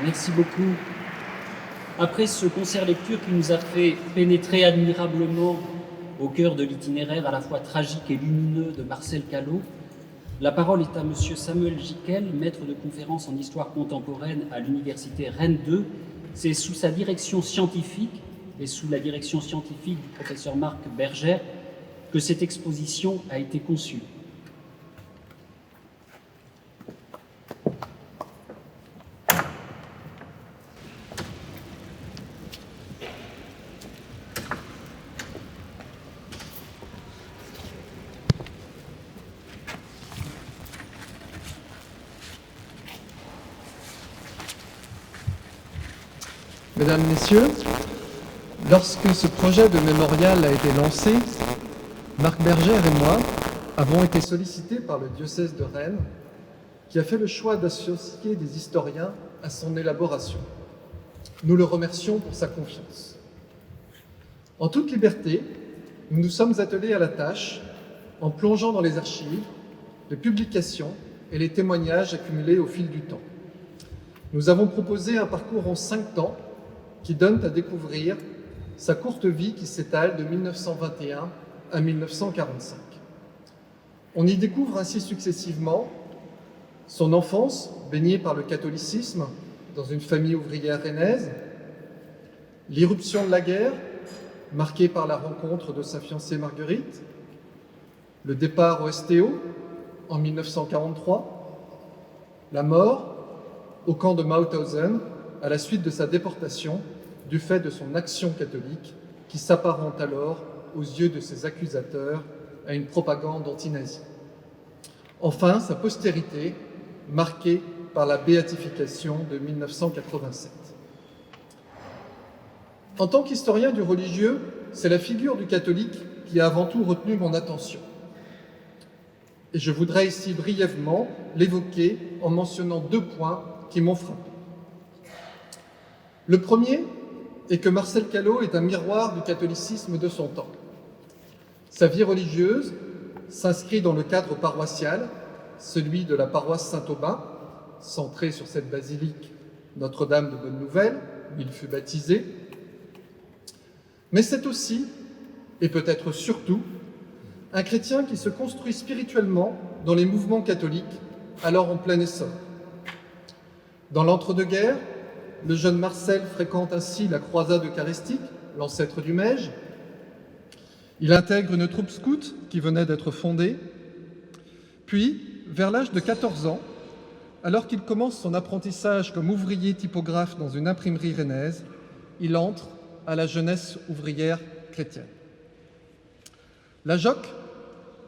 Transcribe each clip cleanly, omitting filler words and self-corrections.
Merci beaucoup. Après ce concert lecture qui nous a fait pénétrer admirablement au cœur de l'itinéraire à la fois tragique et lumineux de Marcel Callot, la parole est à Monsieur Samuel Gicquel, maître de conférences en histoire contemporaine à l'université Rennes 2. C'est sous sa direction scientifique et sous la direction scientifique du professeur Marc Bergère que cette exposition a été conçue. Mesdames, Messieurs, lorsque ce projet de mémorial a été lancé, Marc Bergère et moi avons été sollicités par le diocèse de Rennes, qui a fait le choix d'associer des historiens à son élaboration. Nous le remercions pour sa confiance. En toute liberté, nous nous sommes attelés à la tâche en plongeant dans les archives, les publications et les témoignages accumulés au fil du temps. Nous avons proposé un parcours en 5 temps qui donne à découvrir sa courte vie qui s'étale de 1921 à 1945. On y découvre ainsi successivement son enfance baignée par le catholicisme dans une famille ouvrière rennaise, l'irruption de la guerre marquée par la rencontre de sa fiancée Marguerite, le départ au STO en 1943, la mort au camp de Mauthausen à la suite de sa déportation du fait de son action catholique qui s'apparente alors, aux yeux de ses accusateurs, à une propagande anti-nazie. Enfin, sa postérité, marquée par la béatification de 1987. En tant qu'historien du religieux, c'est la figure du catholique qui a avant tout retenu mon attention. Et je voudrais ici brièvement l'évoquer en mentionnant 2 points qui m'ont frappé. Le premier est que Marcel Callot est un miroir du catholicisme de son temps. Sa vie religieuse s'inscrit dans le cadre paroissial, celui de la paroisse Saint-Aubin, centrée sur cette basilique Notre-Dame de Bonne-Nouvelle, où il fut baptisé. Mais c'est aussi, et peut-être surtout, un chrétien qui se construit spirituellement dans les mouvements catholiques, alors en plein essor. Dans l'entre-deux-guerres, le jeune Marcel fréquente ainsi la croisade eucharistique, l'ancêtre du Mège. Il intègre une troupe scout qui venait d'être fondée. Puis, vers l'âge de 14 ans, alors qu'il commence son apprentissage comme ouvrier typographe dans une imprimerie rennaise, il entre à la jeunesse ouvrière chrétienne. La JOC,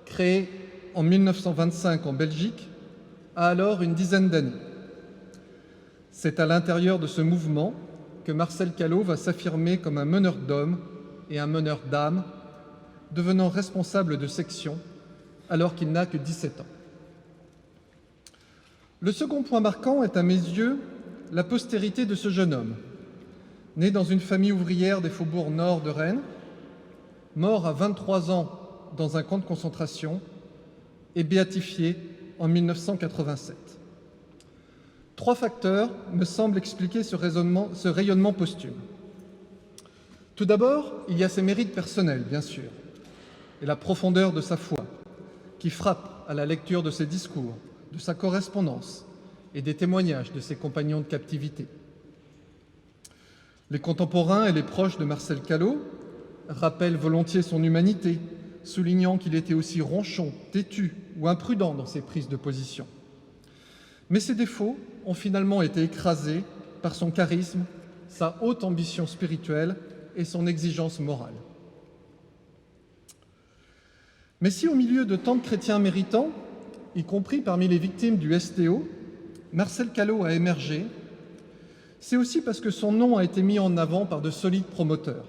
créée en 1925 en Belgique, a alors une dizaine d'années. C'est à l'intérieur de ce mouvement que Marcel Callot va s'affirmer comme un meneur d'hommes et un meneur d'âmes, devenant responsable de section alors qu'il n'a que 17 ans. Le second point marquant est à mes yeux la postérité de ce jeune homme, né dans une famille ouvrière des faubourgs nord de Rennes, mort à 23 ans dans un camp de concentration et béatifié en 1987. 3 facteurs me semblent expliquer ce rayonnement posthume. Tout d'abord, il y a ses mérites personnels, bien sûr, et la profondeur de sa foi, qui frappe à la lecture de ses discours, de sa correspondance et des témoignages de ses compagnons de captivité. Les contemporains et les proches de Marcel Callot rappellent volontiers son humanité, soulignant qu'il était aussi ronchon, têtu ou imprudent dans ses prises de position. Mais ses défauts ont finalement été écrasés par son charisme, sa haute ambition spirituelle et son exigence morale. Mais si au milieu de tant de chrétiens méritants, y compris parmi les victimes du STO, Marcel Callot a émergé, c'est aussi parce que son nom a été mis en avant par de solides promoteurs.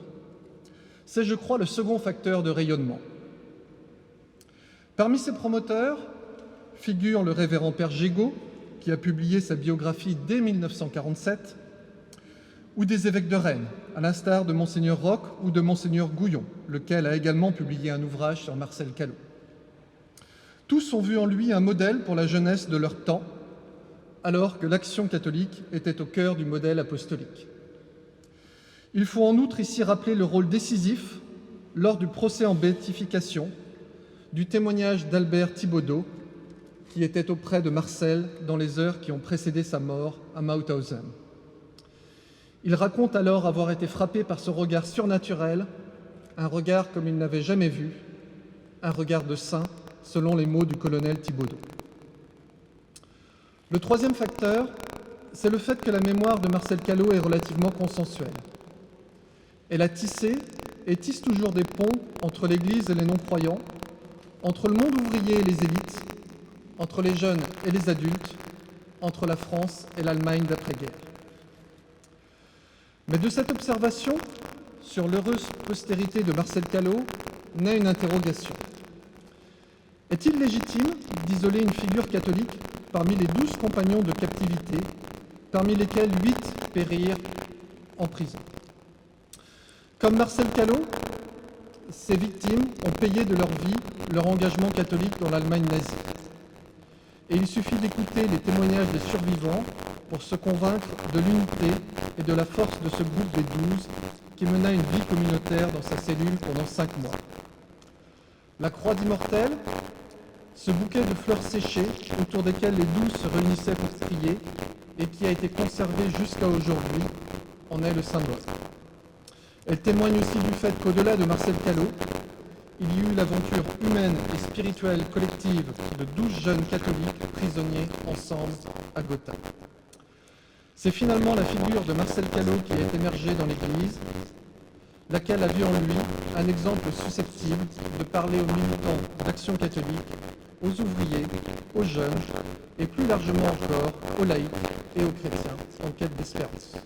C'est, je crois, le second facteur de rayonnement. Parmi ces promoteurs figure le révérend Père Gégaud, qui a publié sa biographie dès 1947, ou des évêques de Rennes, à l'instar de Monseigneur Roch ou de Monseigneur Gouillon, lequel a également publié un ouvrage sur Marcel Callot. Tous ont vu en lui un modèle pour la jeunesse de leur temps, alors que l'action catholique était au cœur du modèle apostolique. Il faut en outre ici rappeler le rôle décisif, lors du procès en béatification, du témoignage d'Albert Thibaudeau, qui était auprès de Marcel dans les heures qui ont précédé sa mort à Mauthausen. Il raconte alors avoir été frappé par ce regard surnaturel, un regard comme il n'avait jamais vu, un regard de saint, selon les mots du colonel Thibaudeau. Le troisième facteur, c'est le fait que la mémoire de Marcel Callot est relativement consensuelle. Elle a tissé et tisse toujours des ponts entre l'Église et les non-croyants, entre le monde ouvrier et les élites, entre les jeunes et les adultes, entre la France et l'Allemagne d'après-guerre. Mais de cette observation sur l'heureuse postérité de Marcel Callot naît une interrogation. Est-il légitime d'isoler une figure catholique parmi les 12 compagnons de captivité, parmi lesquels 8 périrent en prison? Comme Marcel Callot, ces victimes ont payé de leur vie leur engagement catholique dans l'Allemagne nazie. Et il suffit d'écouter les témoignages des survivants pour se convaincre de l'unité et de la force de ce groupe des 12 qui mena une vie communautaire dans sa cellule pendant 5 mois. La croix d'immortel, ce bouquet de fleurs séchées autour desquelles les 12 se réunissaient pour prier et qui a été conservé jusqu'à aujourd'hui, en est le symbole. Elle témoigne aussi du fait qu'au-delà de Marcel Callot, il y eut l'aventure humaine et spirituelle collective de 12 jeunes catholiques prisonniers ensemble à Gotha. C'est finalement la figure de Marcel Callot qui est émergée dans l'Église, laquelle a vu en lui un exemple susceptible de parler aux militants d'Action catholique, aux ouvriers, aux jeunes et plus largement encore aux laïcs et aux chrétiens en quête d'espérance.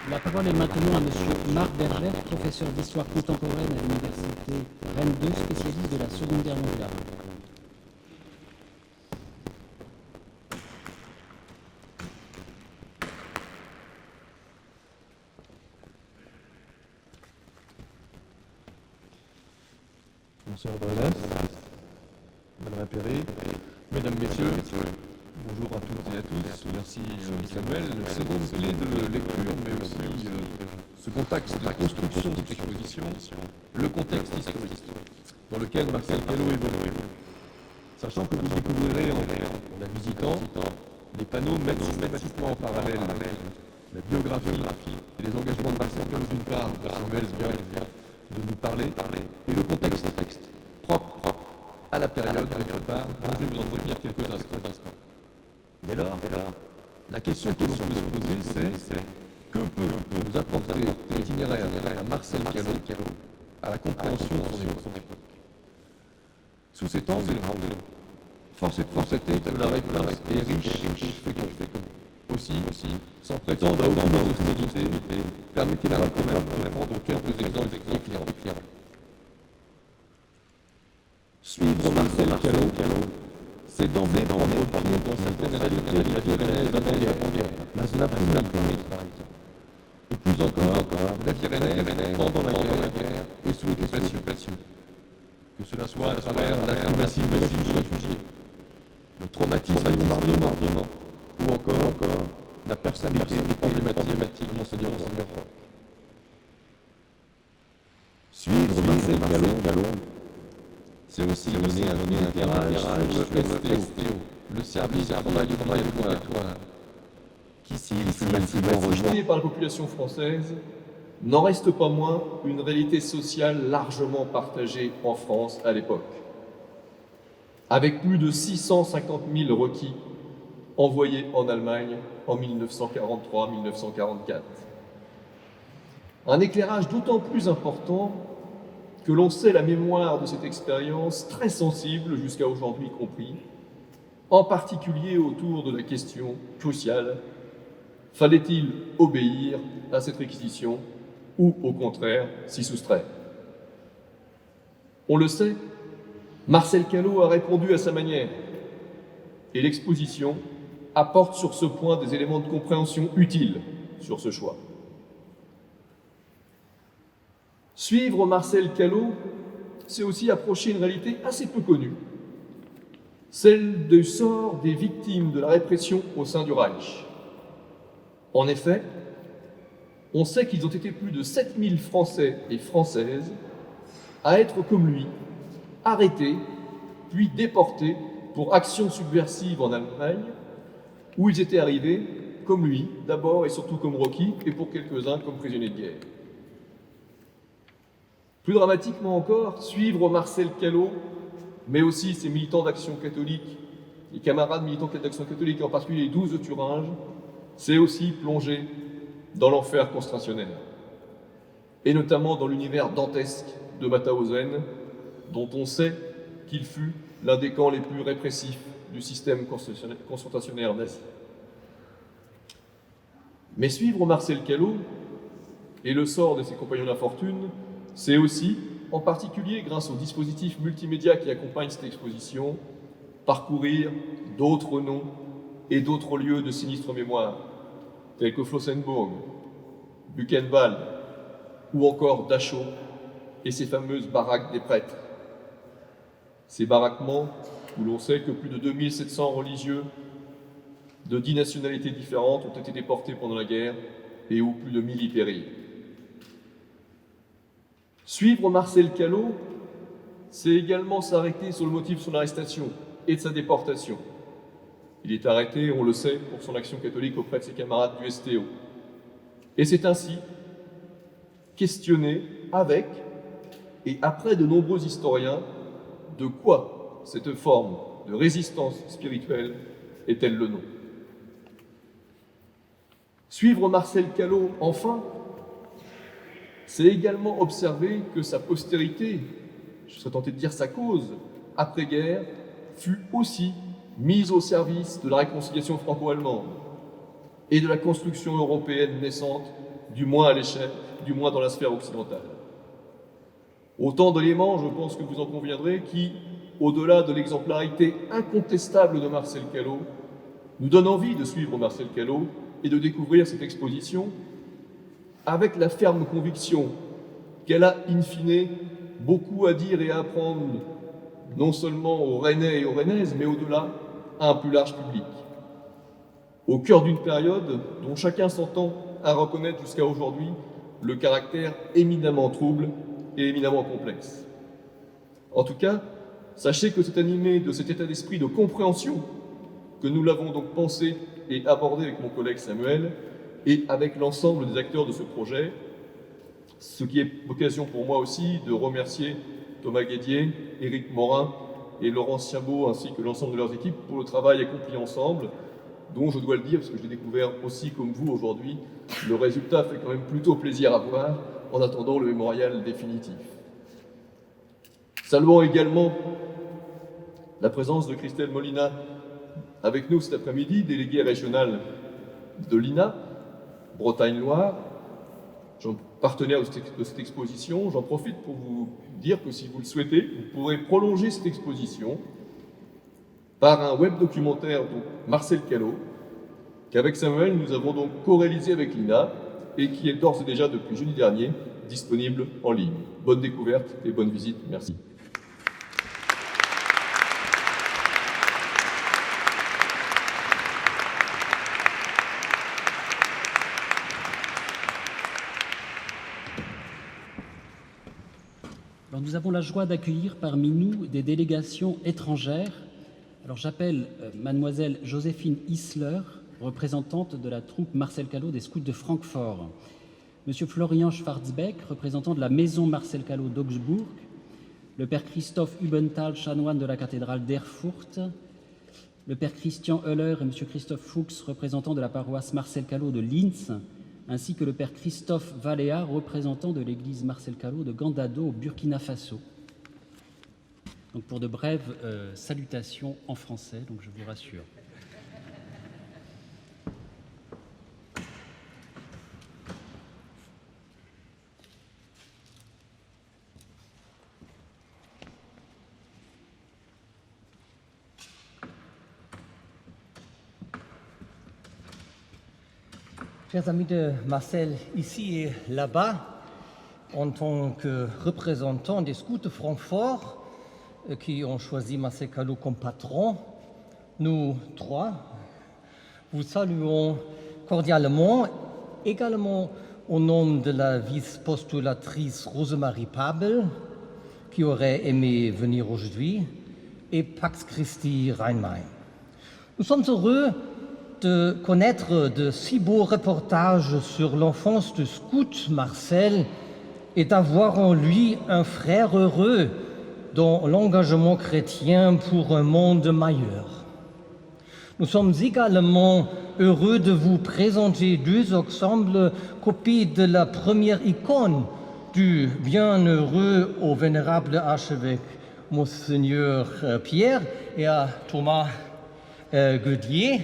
La parole est maintenant à Monsieur Marc Berger, professeur d'histoire contemporaine à l'université Rennes 2, spécialiste de la Seconde Guerre mondiale. Bonsoir Brunès, Madame Appéré, Mesdames, Messieurs, bonjour à toutes et à tous. Merci Samuel. Seconde clé de lecture, mais aussi second axe de la construction de l'exposition, le contexte historique dans lequel Marcel Callot évolue. Sachant que vous découvrirez en la visitant, les panneaux mettent systématiquement en parallèle la biographie et les engagements de Marcel Callot d'une part, de Samuel vient de nous parler, et le contexte propre à la période d'autre part, dont je vais vous en retenir quelques instants. Mais alors, la question que l'on peut se poser, c'est que peut nous apporter l'itinéraire à Marcel Callot à la compréhension de son époque. Sous cet angle, force est de constater que la réponse est riche et féconde. Aussi, sans prétendre à aucune austérité, permettez-moi quand même de prendre quelques exemples éclairants. Suivre Marcel Callot, c'est d'emblée prendre pied dans certaines réalités de la vie rennaise d'avant-guerre, la Snapouille par exemple. Et plus encore, la vie rennaise pendant la guerre et sous l'occupation. Que cela soit à travers l'afflux massif de réfugiés, le traumatisme du bombardement, ou encore la personnalité emblématique de Monseigneur Roy. Suivre Marcel Callot, c'est aussi donner un éclairage sur le STO, le service de travail obligatoire, qui s'y fut massivement rejoint par la population française, n'en reste pas moins une réalité sociale largement partagée en France à l'époque, avec plus de 650 000 requis envoyés en Allemagne en 1943-1944. Un éclairage d'autant plus important que l'on sait la mémoire de cette expérience très sensible jusqu'à aujourd'hui compris, en particulier autour de la question cruciale: fallait-il obéir à cette réquisition ou au contraire s'y soustraire? On le sait, Marcel Callot a répondu à sa manière, et l'exposition apportent sur ce point des éléments de compréhension utiles sur ce choix. Suivre Marcel Callot, c'est aussi approcher une réalité assez peu connue, celle du sort des victimes de la répression au sein du Reich. En effet, on sait qu'ils ont été plus de 7000 Français et Françaises à être comme lui, arrêtés, puis déportés pour actions subversives en Allemagne, où ils étaient arrivés comme lui, d'abord et surtout comme Rocky, et pour quelques-uns comme prisonniers de guerre. Plus dramatiquement encore, suivre Marcel Callot, mais aussi ses militants d'Action catholique, les camarades militants d'Action catholique, et en particulier les 12 de Thuringe, c'est aussi plonger dans l'enfer concentrationnaire, et notamment dans l'univers dantesque de Mauthausen, dont on sait qu'il fut l'un des camps les plus répressifs du système concentrationnaire nazi. Mais suivre Marcel Callot et le sort de ses compagnons d'infortune, c'est aussi, en particulier grâce au dispositif multimédia qui accompagne cette exposition, parcourir d'autres noms et d'autres lieux de sinistre mémoire, tels que Flossenburg, Buchenwald ou encore Dachau et ces fameuses baraques des prêtres. Ces baraquements où l'on sait que plus de 2700 religieux de 10 nationalités différentes ont été déportés pendant la guerre et où plus de 1000 y périrent. Suivre Marcel Callot, c'est également s'arrêter sur le motif de son arrestation et de sa déportation. Il est arrêté, on le sait, pour son action catholique auprès de ses camarades du STO. Et c'est ainsi questionner avec et après de nombreux historiens de quoi cette forme de résistance spirituelle est-elle le nom. Suivre Marcel Callot, enfin, c'est également observer que sa postérité, je serais tenté de dire sa cause, après-guerre, fut aussi mise au service de la réconciliation franco-allemande et de la construction européenne naissante, du moins à l'échelle, du moins dans la sphère occidentale. Autant d'éléments, je pense que vous en conviendrez, qui, au-delà de l'exemplarité incontestable de Marcel Callot, nous donnent envie de suivre Marcel Callot et de découvrir cette exposition avec la ferme conviction qu'elle a, in fine, beaucoup à dire et à apprendre, non seulement aux Rennais et aux Rennaises, mais au-delà, à un plus large public. Au cœur d'une période dont chacun s'entend à reconnaître jusqu'à aujourd'hui le caractère éminemment trouble et éminemment complexe. En tout cas, sachez que c'est animé de cet état d'esprit de compréhension que nous l'avons donc pensé et abordé avec mon collègue Samuel et avec l'ensemble des acteurs de ce projet, ce qui est l'occasion pour moi aussi de remercier Thomas Guédier, Éric Morin et Laurence Siambeau ainsi que l'ensemble de leurs équipes pour le travail accompli ensemble, dont je dois le dire, parce que je l'ai découvert aussi comme vous aujourd'hui, le résultat fait quand même plutôt plaisir à voir en attendant le mémorial définitif. Saluons également la présence de Christelle Molina avec nous cet après-midi, déléguée régionale de l'INA, Bretagne-Loire, partenaire de cette exposition. J'en profite pour vous dire que si vous le souhaitez, vous pourrez prolonger cette exposition par un web documentaire, donc Marcel Callot, qu'avec Samuel, nous avons donc co-réalisé avec l'INA et qui est d'ores et déjà, depuis jeudi dernier, disponible en ligne. Bonne découverte et bonne visite. Merci. Alors, nous avons la joie d'accueillir parmi nous des délégations étrangères. Alors j'appelle mademoiselle Joséphine Isler, représentante de la troupe Marcel Callot des Scouts de Francfort. Monsieur Florian Schwarzbeck, représentant de la maison Marcel Callot d'Augsbourg. Le père Christophe Hubenthal, chanoine de la cathédrale d'Erfurt. Le père Christian Euler et monsieur Christophe Fuchs, représentants de la paroisse Marcel Callot de Linz, ainsi que le père Christophe Valéa, représentant de l'église Marcel Callot de Gandado au Burkina Faso. Donc pour de brèves salutations en français, donc je vous rassure. Chers amis de Marcel, ici et là-bas, en tant que représentants des scouts de Francfort qui ont choisi Marcel Callot comme patron, nous trois vous saluons cordialement, également au nom de la vice-postulatrice Rosemarie Pabel, qui aurait aimé venir aujourd'hui, et Pax Christi Rhein-Main. Nous sommes heureux de connaître de si beaux reportages sur l'enfance du scout Marcel et d'avoir en lui un frère heureux dans l'engagement chrétien pour un monde meilleur. Nous sommes également heureux de vous présenter deux ensembles copies de la première icône du bienheureux au vénérable archevêque Monseigneur Pierre et à Thomas Guedier.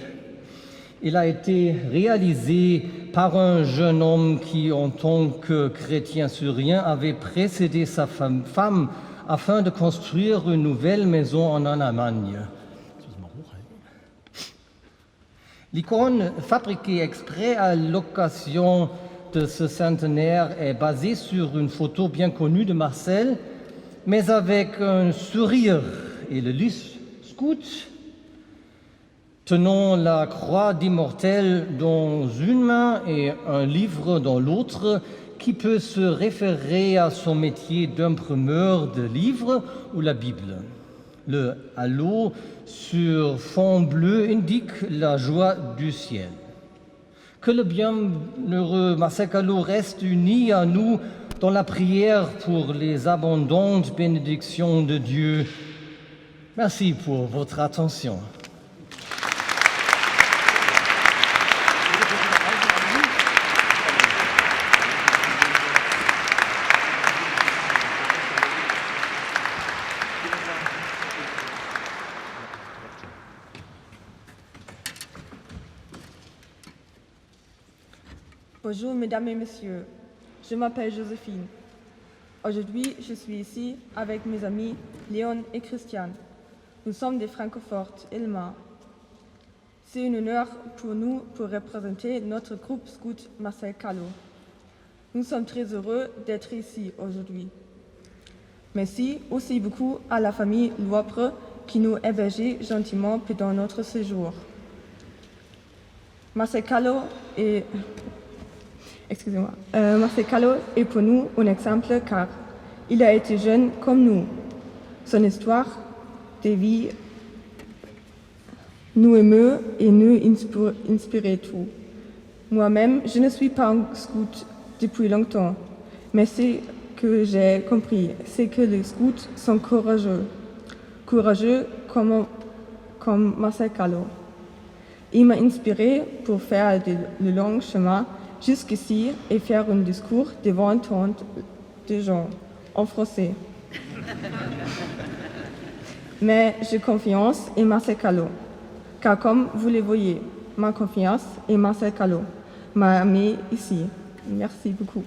Il a été réalisé par un jeune homme qui, en tant que chrétien syrien, avait précédé sa femme afin de construire une nouvelle maison en Allemagne. L'icône fabriquée exprès à l'occasion de ce centenaire est basée sur une photo bien connue de Marcel, mais avec un sourire et le lys scout, tenant la croix d'immortel dans une main et un livre dans l'autre, qui peut se référer à son métier d'imprimeur de livres ou la Bible. Le halo sur fond bleu indique la joie du ciel. Que le bienheureux Marcel Callot reste uni à nous dans la prière pour les abondantes bénédictions de Dieu. Merci pour votre attention. Bonjour mesdames et messieurs, je m'appelle Joséphine. Aujourd'hui, je suis ici avec mes amis Léon et Christian. Nous sommes des francophotes allemands. C'est un honneur pour nous pour représenter notre groupe scout Marcel Callot. Nous sommes très heureux d'être ici aujourd'hui. Merci aussi beaucoup à la famille Loipre qui nous hébergeait gentiment pendant notre séjour. Marcel Callot est pour nous un exemple car il a été jeune comme nous. Son histoire de vie nous émeut et nous inspire tout. Moi-même, je ne suis pas un scout depuis longtemps, mais ce que j'ai compris, c'est que les scouts sont courageux comme Marcel Callot. Il m'a inspiré pour faire le long chemin jusqu'ici et faire un discours devant tant de gens en français. Mais j'ai confiance en Marcel Callot, car comme vous le voyez, ma confiance en Marcel Callot m'a amené ici. Merci beaucoup.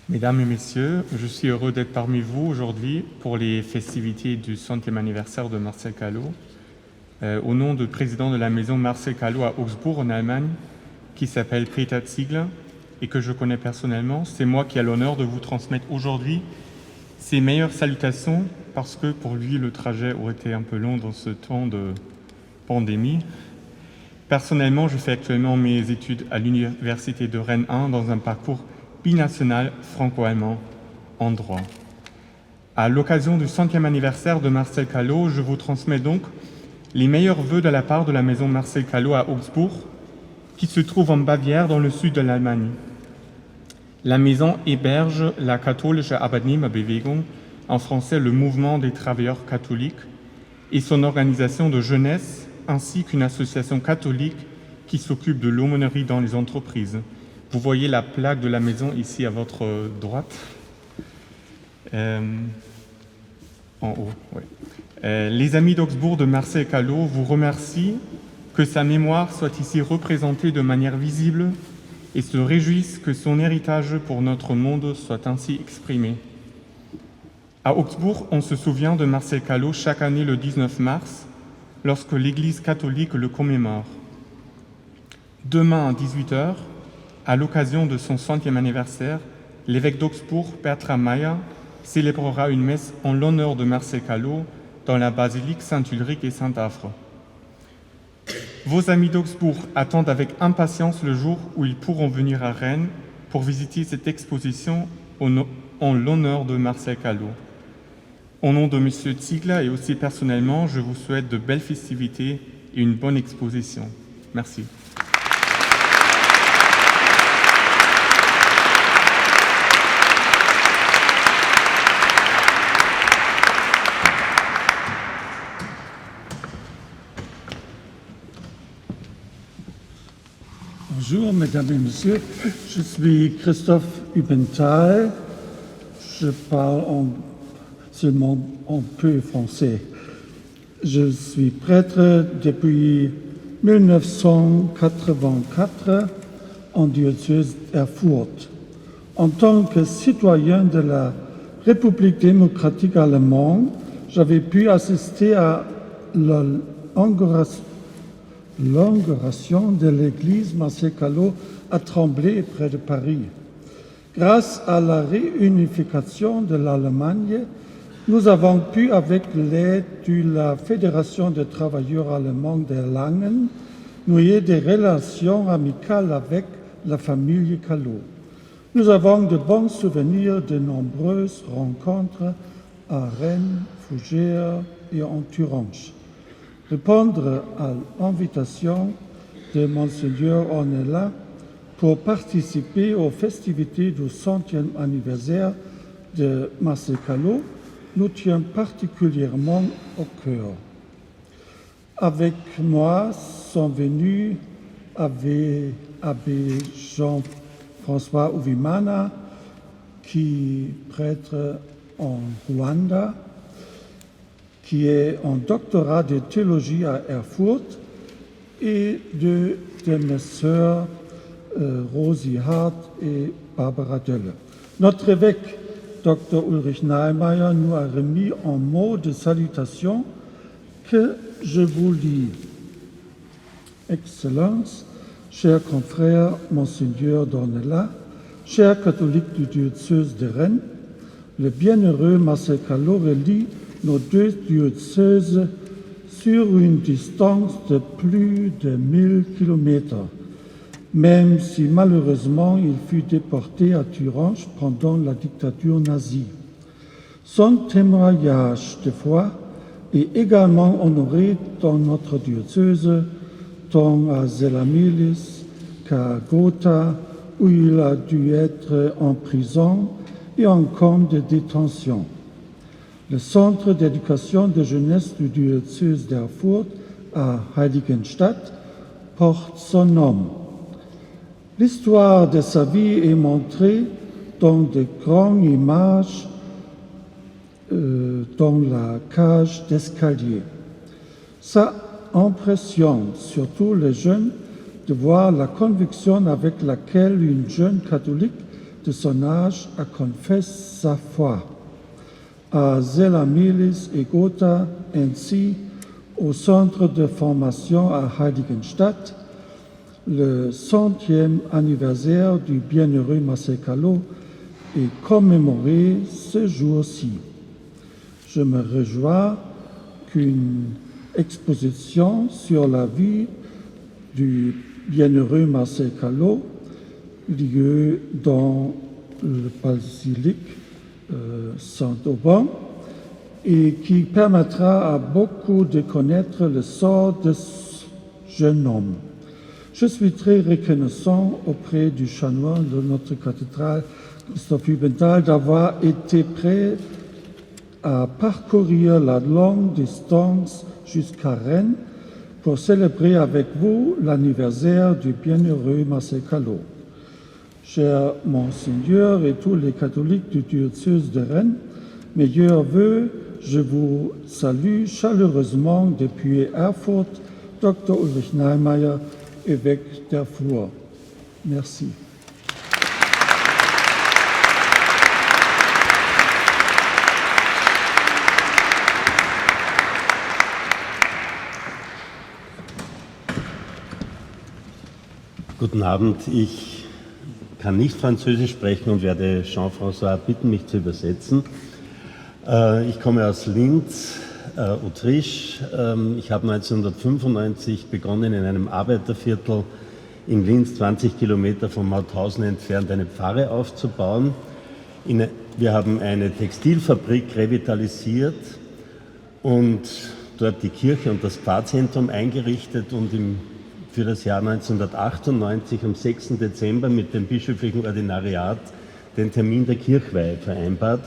Mesdames et messieurs, je suis heureux d'être parmi vous aujourd'hui pour les festivités du 100e anniversaire de Marcel Callot. Au nom du président de la maison Marcel Callot à Augsbourg, en Allemagne, qui s'appelle Peter Ziegler et que je connais personnellement, c'est moi qui ai l'honneur de vous transmettre aujourd'hui ses meilleures salutations parce que pour lui, le trajet aurait été un peu long dans ce temps de pandémie. Personnellement, je fais actuellement mes études à l'Université de Rennes 1 dans un parcours binational franco-allemand en droit. À l'occasion du 100e anniversaire de Marcel Callot, je vous transmets donc les meilleurs vœux de la part de la maison Marcel Callot à Augsbourg, qui se trouve en Bavière, dans le sud de l'Allemagne. La maison héberge la Katholische Arbeitnehmerbewegung, en français le mouvement des travailleurs catholiques, et son organisation de jeunesse, ainsi qu'une association catholique qui s'occupe de l'aumônerie dans les entreprises. Vous voyez la plaque de la maison ici à votre droite, en haut. Ouais. Les amis d'Augsbourg de Marcel Callot vous remercient que que sa mémoire soit ici représentée de manière visible et se réjouisse que son héritage pour notre monde soit ainsi exprimé. À Augsbourg, on se souvient de Marcel Callot chaque année le 19 mars, lorsque l'Église catholique le commémore. Demain à 18h, à l'occasion de son 100e anniversaire, l'évêque d'Augsbourg, Bertram Meyer, célébrera une messe en l'honneur de Marcel Callot dans la basilique Saint-Ulrich et Saint-Affre. Vos amis d'Augsbourg attendent avec impatience le jour où ils pourront venir à Rennes pour visiter cette exposition en l'honneur de Marcel Callot. Au nom de M. Ziegler et aussi personnellement, je vous souhaite de belles festivités et une bonne exposition. Merci. Bonjour, mesdames et messieurs. Je suis Christophe Hubenthal. Je parle seulement un peu français. Je suis prêtre depuis 1984 en diocèse d'Erfurt. En tant que citoyen de la République démocratique allemande, j'avais pu assister à l'inauguration de l'église Marcel Callot à Tremblay, près de Paris. Grâce à la réunification de l'Allemagne, nous avons pu, avec l'aide de la Fédération des travailleurs allemands d'Erlangen, nouer des relations amicales avec la famille Callot. Nous avons de bons souvenirs de nombreuses rencontres à Rennes, Fougères et en Thuringe. Répondre à l'invitation de Monseigneur Ornelas pour participer aux festivités du 100e anniversaire de Marcel Callot nous tient particulièrement au cœur. Avec moi sont venus Abbé Jean-François Uvimana, qui est prêtre en Rwanda, qui est en doctorat de théologie à Erfurt, et de mes sœurs Rosie Hart et Barbara Dölle. Notre évêque, Dr. Ulrich Nahlemeyer, nous a remis un mot de salutation que je vous lis. Excellence, chers confrères, Monseigneur d'Ornelas, chers catholiques du diocèse de Rennes, le bienheureux Marcel Callot relie nos deux diocèses sur une distance de plus de 1000 km, même si malheureusement il fut déporté à Thuringe pendant la dictature nazie. Son témoignage de foi est également honoré dans notre diocèse, tant à Zella-Milis qu'à Gotha, où il a dû être en prison et en camp de détention. Le centre d'éducation de jeunesse du diocèse d'Erfurt à Heiligenstadt porte son nom. L'histoire de sa vie est montrée dans de grandes images dans la cage d'escalier. Ça impressionne surtout les jeunes de voir la conviction avec laquelle une jeune catholique de son âge a confessé sa foi. À Zella-Milis et Gotha, ainsi au centre de formation à Heiligenstadt, le 100e anniversaire du bienheureux Marcel Callot est commémoré ce jour-ci. Je me réjouis qu'une exposition sur la vie du bienheureux Marcel Callot lieu dans le basilique Saint-Auban et qui permettra à beaucoup de connaître le sort de ce jeune homme. Je suis très reconnaissant auprès du chanoine de notre cathédrale, Christophe Hubenthal, d'avoir été prêt à parcourir la longue distance jusqu'à Rennes pour célébrer avec vous l'anniversaire du bienheureux Marcel Callot. Cher Monseigneur et tous les catholiques du diocèse de Rennes, meilleurs vœux, je vous salue chaleureusement depuis Erfurt Dr. Ulrich Neimeyer, évêque d'Erfurt. Merci. Guten Abend, ich kann nicht Französisch sprechen und werde Jean-François bitten, mich zu übersetzen. Ich komme aus Linz, Autriche. Ich habe 1995 begonnen, in einem Arbeiterviertel in Linz, 20 Kilometer von Mauthausen entfernt, eine Pfarre aufzubauen. Wir haben eine Textilfabrik revitalisiert und dort die Kirche und das Pfarrzentrum eingerichtet und für das Jahr 1998 am 6. Dezember mit dem bischöflichen Ordinariat den Termin der Kirchweihe vereinbart.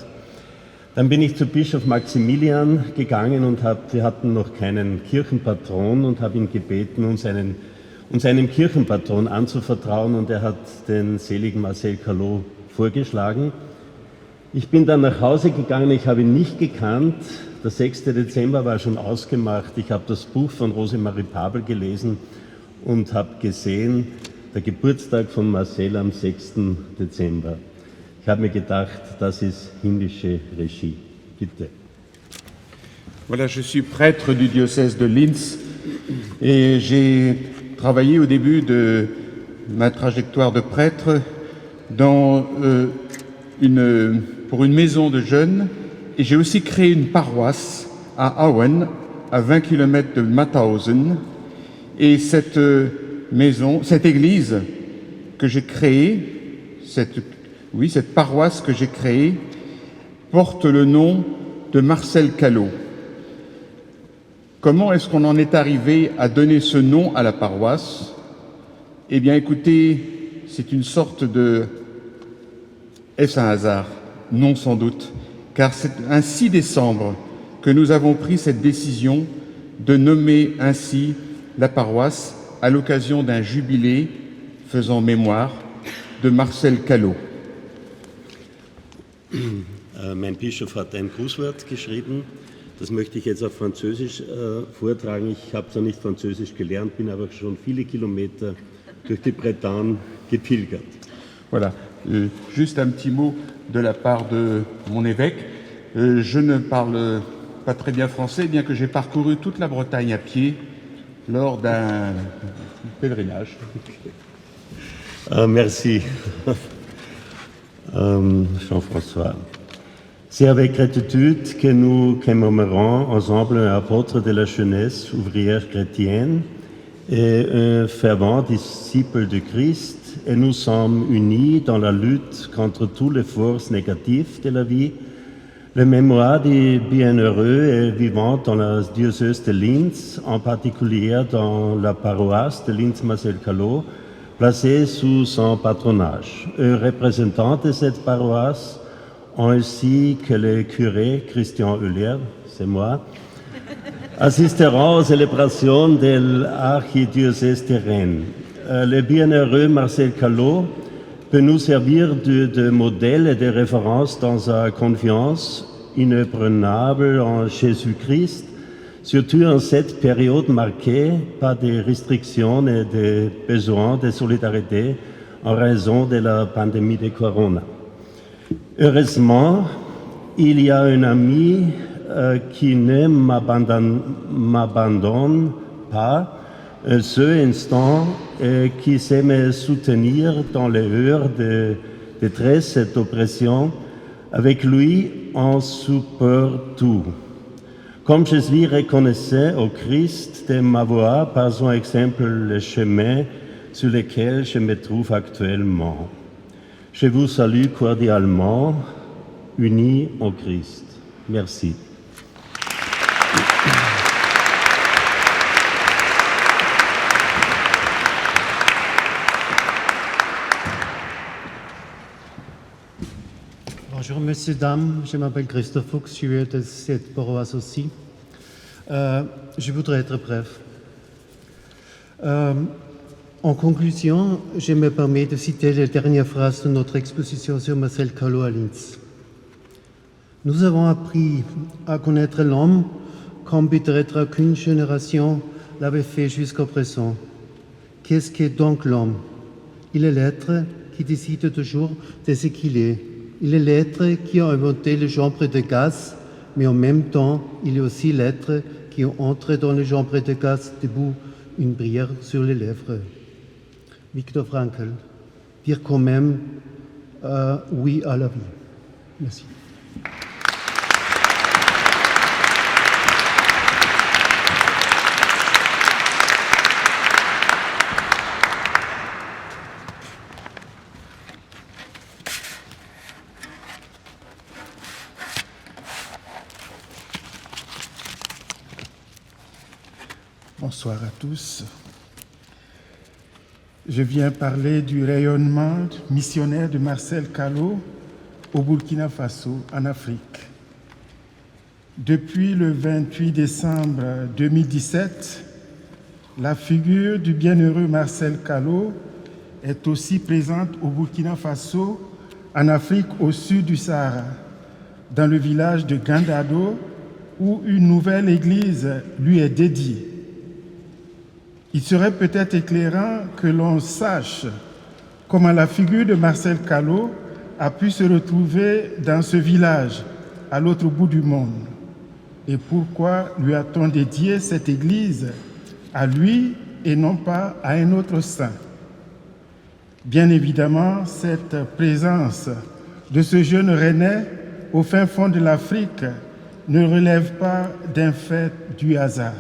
Dann bin ich zu Bischof Maximilian gegangen und wir hatten noch keinen Kirchenpatron und habe ihn gebeten, uns einem Kirchenpatron anzuvertrauen, und er hat den seligen Marcel Callot vorgeschlagen. Ich bin dann nach Hause gegangen, ich habe ihn nicht gekannt. Der 6. Dezember war schon ausgemacht. Ich habe das Buch von Rosemarie Pabel gelesen und habe gesehen, der Geburtstag von Marcel am 6. Dezember. Ich habe mir gedacht, das ist himmlische Regie. Bitte. Voilà, je suis prêtre du diocèse de Linz et j'ai travaillé au début de ma trajectoire de prêtre pour une maison de jeunes, et j'ai aussi créé une paroisse à Auen, à 20 km de Mauthausen. Et cette église que j'ai créée, cette paroisse que j'ai créée, porte le nom de Marcel Callot. Comment est-ce qu'on en est arrivé à donner ce nom à la paroisse? Eh bien, écoutez, c'est une sorte de... Est-ce un hasard? Non, sans doute, car c'est un 6 décembre que nous avons pris cette décision de nommer ainsi la paroisse à l'occasion d'un jubilé faisant mémoire de Marcel Callot. Mein Bischof hat ein Grußwort geschrieben, das möchte ich jetzt auf Französisch vortragen. Ich habe zwar nicht Französisch gelernt, bin aber schon viele Kilometer durch die Bretagne gepilgert. Voilà, juste un petit mot de la part de mon évêque. Je ne parle pas très bien français, bien que j'ai parcouru toute la Bretagne à pied lors d'un pèlerinage. Merci, Jean-François. C'est avec gratitude que nous commémorons ensemble un apôtre de la jeunesse ouvrière chrétienne et un fervent disciple de Christ, et nous sommes unis dans la lutte contre toutes les forces négatives de la vie. Le mémoire des bienheureux est vivant dans la diocèse de Linz, en particulier dans la paroisse de Linz-Marcel Callot, placée sous son patronage. Un représentant de cette paroisse, ainsi que le curé Christian Euler, c'est moi, assisteront aux célébrations de l'archidiocèse de Rennes. Le bienheureux Marcel Callot peut nous servir de modèle et de référence dans sa confiance inébranlable en Jésus-Christ, surtout en cette période marquée par des restrictions et des besoins de solidarité en raison de la pandémie de Corona. Heureusement, il y a un ami qui ne m'abandonne pas un seul instant et qui sait me soutenir dans les heures de détresse et d'oppression. Avec lui, on supporte tout. Comme je suis reconnaissant au Christ de m'avoir par son exemple le chemin sur lequel je me trouve actuellement. Je vous salue cordialement, unis au Christ. Merci. Bonjour, messieurs, dames. Je m'appelle Christophe Fuchs, je suis de cette paroisse aussi. Je voudrais être bref. En conclusion, je me permets de citer les dernières phrases de notre exposition sur Marcel Callot à Linz. Nous avons appris à connaître l'homme comme peut-être qu'une génération l'avait fait jusqu'à présent. Qu'est-ce qu'est donc l'homme? Il est l'être qui décide toujours de ce qu'il est. Il est l'être qui a inventé les chambres de gaz, mais en même temps, il est aussi l'être qui entre dans les chambres de gaz debout, une prière sur les lèvres. Viktor Frankl, dire quand même oui à la vie. Merci. Bonsoir à tous. Je viens parler du rayonnement missionnaire de Marcel Callot au Burkina Faso, en Afrique. Depuis le 28 décembre 2017, la figure du bienheureux Marcel Callot est aussi présente au Burkina Faso, en Afrique au sud du Sahara, dans le village de Gandado, où une nouvelle église lui est dédiée. Il serait peut-être éclairant que l'on sache comment la figure de Marcel Callot a pu se retrouver dans ce village, à l'autre bout du monde, et pourquoi lui a-t-on dédié cette église à lui et non pas à un autre saint. Bien évidemment, cette présence de ce jeune Rennais au fin fond de l'Afrique ne relève pas d'un fait du hasard.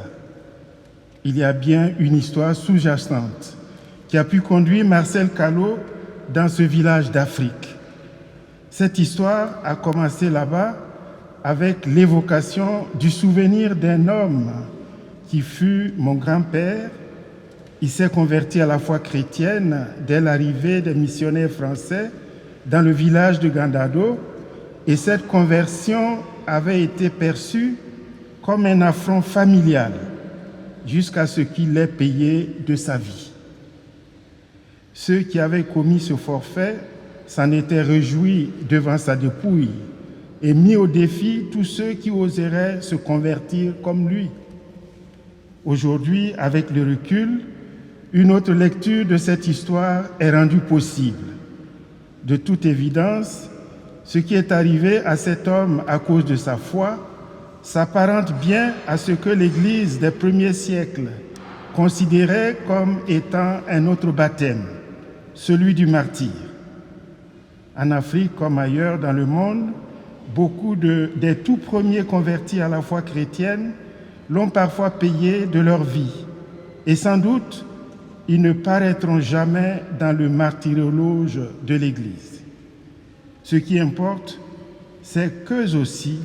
Il y a bien une histoire sous-jacente qui a pu conduire Marcel Callot dans ce village d'Afrique. Cette histoire a commencé là-bas avec l'évocation du souvenir d'un homme qui fut mon grand-père. Il s'est converti à la foi chrétienne dès l'arrivée des missionnaires français dans le village de Gandado, et cette conversion avait été perçue comme un affront familial, jusqu'à ce qu'il ait payé de sa vie. Ceux qui avaient commis ce forfait s'en étaient réjouis devant sa dépouille et mis au défi tous ceux qui oseraient se convertir comme lui. Aujourd'hui, avec le recul, une autre lecture de cette histoire est rendue possible. De toute évidence, ce qui est arrivé à cet homme à cause de sa foi s'apparente bien à ce que l'Église des premiers siècles considérait comme étant un autre baptême, celui du martyr. En Afrique comme ailleurs dans le monde, beaucoup des tout premiers convertis à la foi chrétienne l'ont parfois payé de leur vie, et sans doute, ils ne paraîtront jamais dans le martyrologe de l'Église. Ce qui importe, c'est qu'eux aussi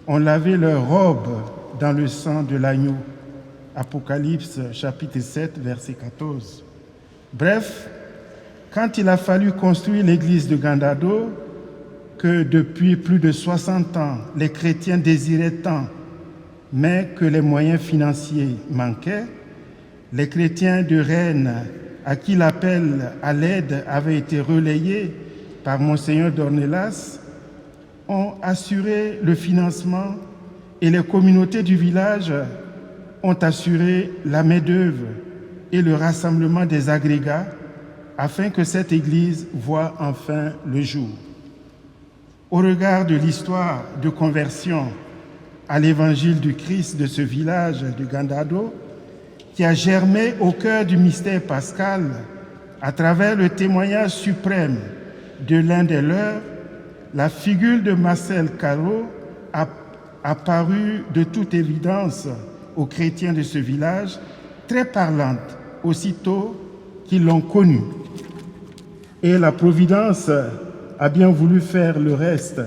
ont lavé leurs robes dans le sang de l'agneau. Apocalypse chapitre 7, verset 14. Bref, quand il a fallu construire l'église de Gandado, que depuis plus de 60 ans, les chrétiens désiraient tant, mais que les moyens financiers manquaient, les chrétiens de Rennes, à qui l'appel à l'aide avait été relayé par Monseigneur Dornelas, ont assuré le financement et les communautés du village ont assuré la main-d'œuvre et le rassemblement des agrégats afin que cette église voie enfin le jour. Au regard de l'histoire de conversion à l'évangile du Christ de ce village de Gandado, qui a germé au cœur du mystère pascal à travers le témoignage suprême de l'un des leurs, la figure de Marcel Callot a paru de toute évidence aux chrétiens de ce village, très parlante aussitôt qu'ils l'ont connu. Et la Providence a bien voulu faire le reste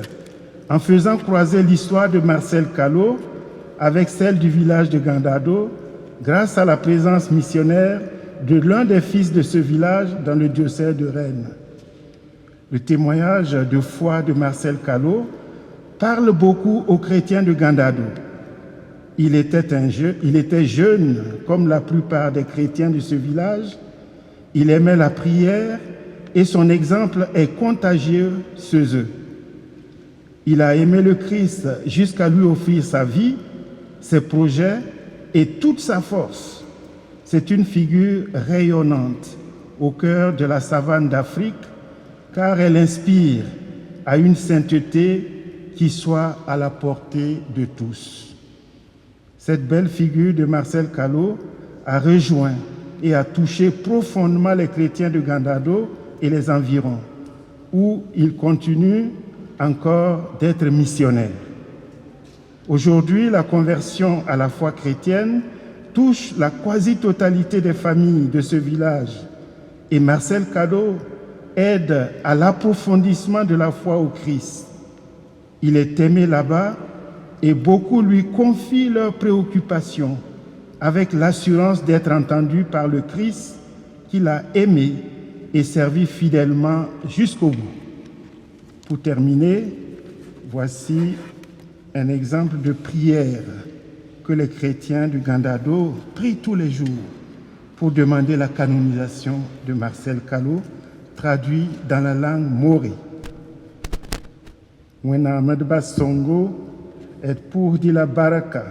en faisant croiser l'histoire de Marcel Callot avec celle du village de Gandado grâce à la présence missionnaire de l'un des fils de ce village dans le diocèse de Rennes. Le témoignage de foi de Marcel Callot parle beaucoup aux chrétiens de Gandado. Il était jeune, comme la plupart des chrétiens de ce village. Il aimait la prière et son exemple est contagieux chez eux. Il a aimé le Christ jusqu'à lui offrir sa vie, ses projets et toute sa force C'est une figure rayonnante au cœur de la savane d'Afrique, car elle inspire à une sainteté qui soit à la portée de tous. Cette belle figure de Marcel Callot a rejoint et a touché profondément les chrétiens de Gandado et les environs, où il continue encore d'être missionnaire. Aujourd'hui, la conversion à la foi chrétienne touche la quasi-totalité des familles de ce village et Marcel Callot aide à l'approfondissement de la foi au Christ. Il est aimé là-bas et beaucoup lui confient leurs préoccupations avec l'assurance d'être entendu par le Christ qu'il a aimé et servi fidèlement jusqu'au bout. Pour terminer, voici un exemple de prière que les chrétiens du Gandado prient tous les jours pour demander la canonisation de Marcel Callot, traduit dans la langue moré. Wena Madba Songo est pour di la baraka,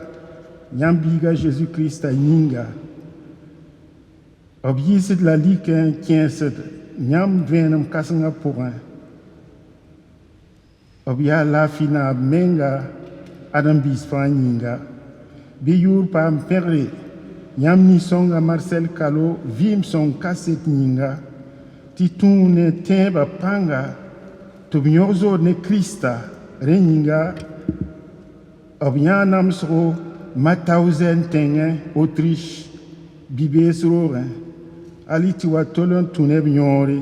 Nyambiga Jésus-Christ a Ninga. Obyisid la liken kiensid, Nyam venam kasanga pourin. Obya la fina menga, Adam bisfa Ninga. Biyur pa mperre, Nyam ni songa Marcel Callot, vim son kaset Ninga. Titune temba panga, Tubnyozo ne Christa, Reninga, Obyanam sro, Matausen tengen, Autriche, Bibesro, Alitiwa tolon tuneb nyore.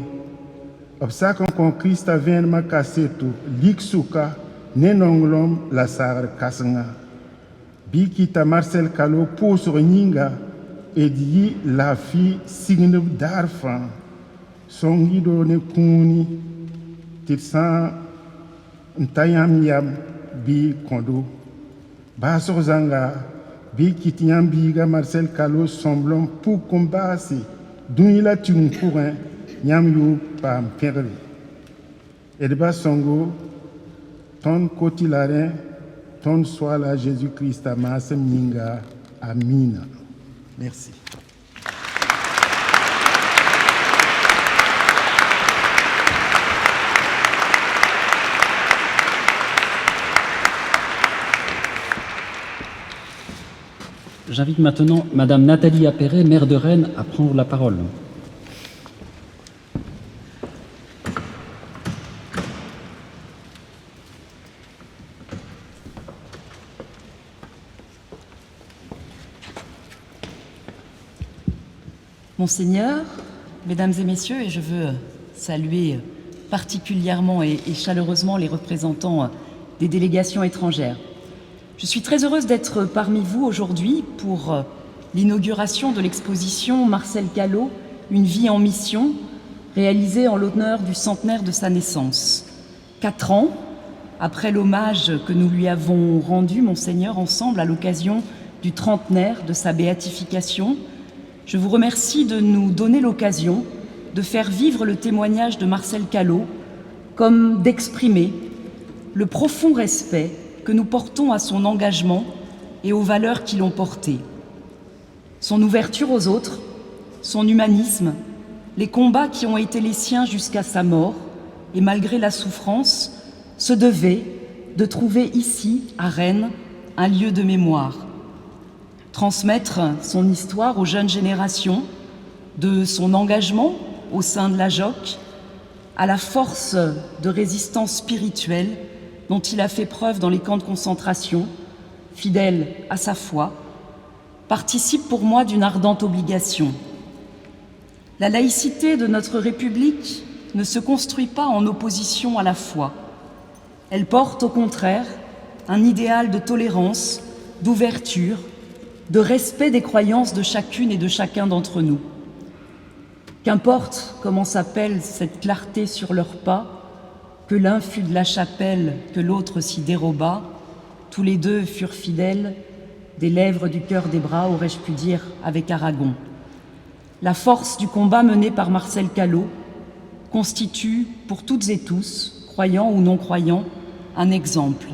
Obsakan kon Christa ven ma kaseto, Liksuka, Nenonglom, la sagre kasanga. Bikita Marcel Callot pour sur Ninga, et dit la fille signe d'arfan. Songido ne kuni, Titsan ntayam yam bi kondo. Baso zanga, bi kitiam biga Marcel Callot semblant pour combattre, d'où il a tué un courant, yam yu pam perle. Et de basongo, ton cotilarin, ton soit la Jésus-Christ à Massem Ninga, Amina. Merci. J'invite maintenant Madame Nathalie Appéré, maire de Rennes, à prendre la parole. Monseigneur, Mesdames et Messieurs, et je veux saluer particulièrement et chaleureusement les représentants des délégations étrangères. Je suis très heureuse d'être parmi vous aujourd'hui pour l'inauguration de l'exposition Marcel Callot, une vie en mission, réalisée en l'honneur du centenaire de sa naissance. 4 ans après l'hommage que nous lui avons rendu, Monseigneur, ensemble à l'occasion du trentenaire de sa béatification, je vous remercie de nous donner l'occasion de faire vivre le témoignage de Marcel Callot, comme d'exprimer le profond respect que nous portons à son engagement et aux valeurs qui l'ont porté. Son ouverture aux autres, son humanisme, les combats qui ont été les siens jusqu'à sa mort, et malgré la souffrance, se devaient de trouver ici, à Rennes, un lieu de mémoire. Transmettre son histoire aux jeunes générations, de son engagement au sein de la JOC, à la force de résistance spirituelle dont il a fait preuve dans les camps de concentration, fidèle à sa foi, participe pour moi d'une ardente obligation. La laïcité de notre République ne se construit pas en opposition à la foi. Elle porte au contraire un idéal de tolérance, d'ouverture, de respect des croyances de chacune et de chacun d'entre nous. Qu'importe comment s'appelle cette clarté sur leurs pas, que l'un fut de la chapelle, que l'autre s'y déroba, tous les deux furent fidèles, des lèvres du cœur des bras, aurais-je pu dire avec Aragon. La force du combat mené par Marcel Callot constitue pour toutes et tous, croyants ou non croyants, un exemple.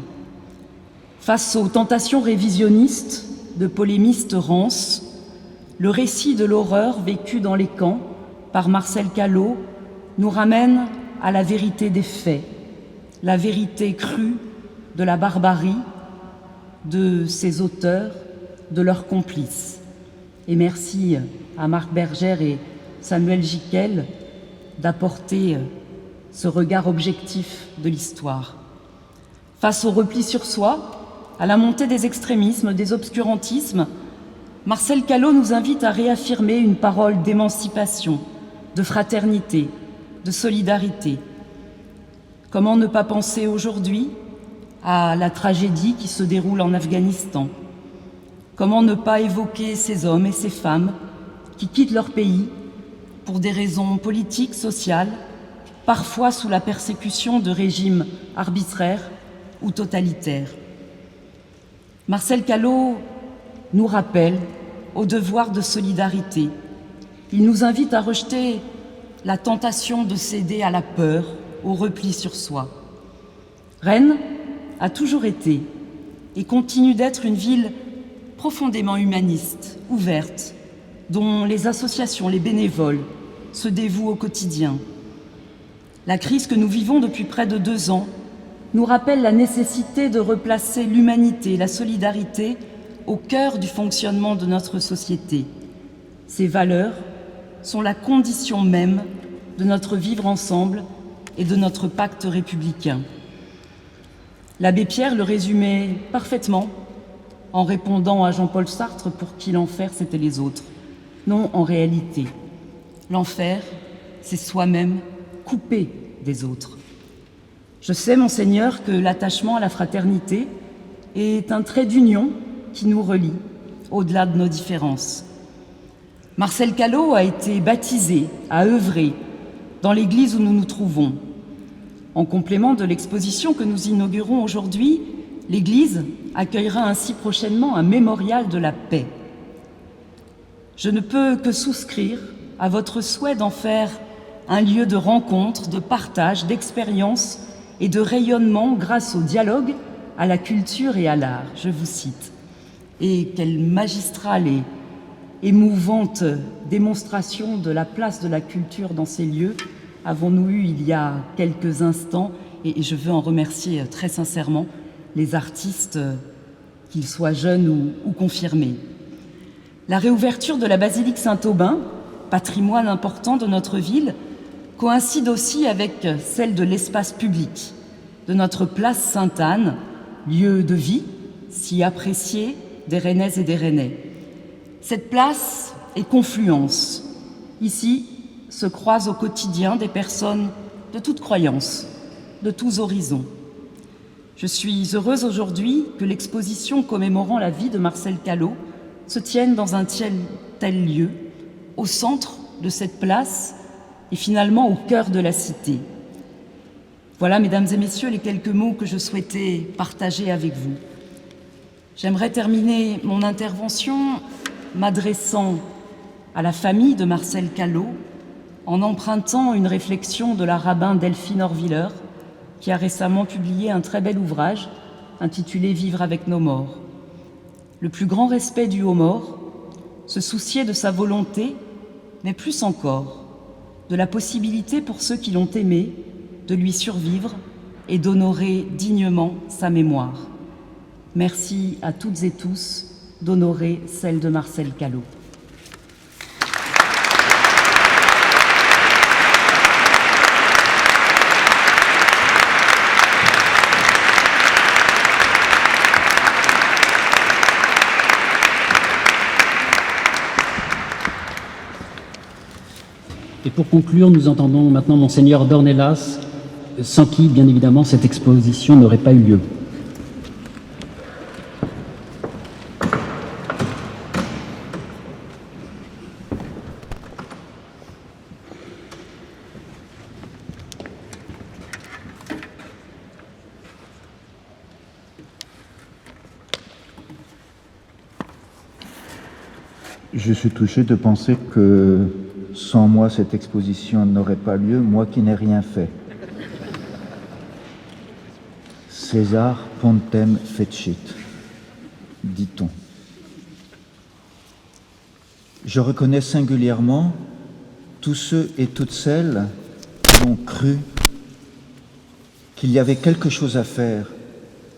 Face aux tentations révisionnistes de polémistes rances, le récit de l'horreur vécue dans les camps par Marcel Callot nous ramène à la vérité des faits, la vérité crue de la barbarie, de ses auteurs, de leurs complices. Et merci à Marc Bergère et Samuel Jiquel d'apporter ce regard objectif de l'histoire. Face au repli sur soi, à la montée des extrémismes, des obscurantismes, Marcel Callot nous invite à réaffirmer une parole d'émancipation, de fraternité, de solidarité. Comment ne pas penser aujourd'hui à la tragédie qui se déroule en Afghanistan? Comment ne pas évoquer ces hommes et ces femmes qui quittent leur pays pour des raisons politiques, sociales, parfois sous la persécution de régimes arbitraires ou totalitaires? Marcel Callot nous rappelle au devoir de solidarité. Il nous invite à rejeter la tentation de céder à la peur, au repli sur soi. Rennes a toujours été et continue d'être une ville profondément humaniste, ouverte, dont les associations, les bénévoles se dévouent au quotidien. La crise que nous vivons depuis près de 2 ans nous rappelle la nécessité de replacer l'humanité, la solidarité au cœur du fonctionnement de notre société. Ces valeurs sont la condition même de notre vivre ensemble et de notre pacte républicain. L'abbé Pierre le résumait parfaitement en répondant à Jean-Paul Sartre pour qui l'enfer c'était les autres. Non, en réalité, l'enfer, c'est soi-même coupé des autres. Je sais, Monseigneur, que l'attachement à la fraternité est un trait d'union qui nous relie au-delà de nos différences. Marcel Callot a été baptisé, a œuvré dans l'église où nous nous trouvons. En complément de l'exposition que nous inaugurons aujourd'hui, l'église accueillera ainsi prochainement un mémorial de la paix. Je ne peux que souscrire à votre souhait d'en faire un lieu de rencontre, de partage, d'expérience et de rayonnement grâce au dialogue, à la culture et à l'art, je vous cite. Et quelle magistrale et émouvante démonstration de la place de la culture dans ces lieux avons-nous eu il y a quelques instants, et je veux en remercier très sincèrement les artistes, qu'ils soient jeunes ou confirmés. La réouverture de la basilique Saint-Aubin, patrimoine important de notre ville, coïncide aussi avec celle de l'espace public, de notre place Sainte-Anne, lieu de vie, si apprécié des Rennaises et des Rennais. Cette place est confluence. Ici se croisent au quotidien des personnes de toutes croyances, de tous horizons. Je suis heureuse aujourd'hui que l'exposition commémorant la vie de Marcel Callot se tienne dans un tel lieu, au centre de cette place et finalement au cœur de la cité. Voilà, mesdames et messieurs, les quelques mots que je souhaitais partager avec vous. J'aimerais terminer mon intervention m'adressant à la famille de Marcel Callot en empruntant une réflexion de la rabbin Delphine Horviller, qui a récemment publié un très bel ouvrage intitulé « Vivre avec nos morts ». Le plus grand respect dû aux morts, se soucier de sa volonté, mais plus encore, de la possibilité pour ceux qui l'ont aimé de lui survivre et d'honorer dignement sa mémoire. Merci à toutes et tous d'honorer celle de Marcel Callot. Et pour conclure, nous entendons maintenant Monseigneur Dornelas, sans qui, bien évidemment, cette exposition n'aurait pas eu lieu. Je suis touché de penser que sans moi, cette exposition n'aurait pas lieu, moi qui n'ai rien fait. César pontem fecit, dit-on. je reconnais singulièrement tous ceux et toutes celles qui ont cru qu'il y avait quelque chose à faire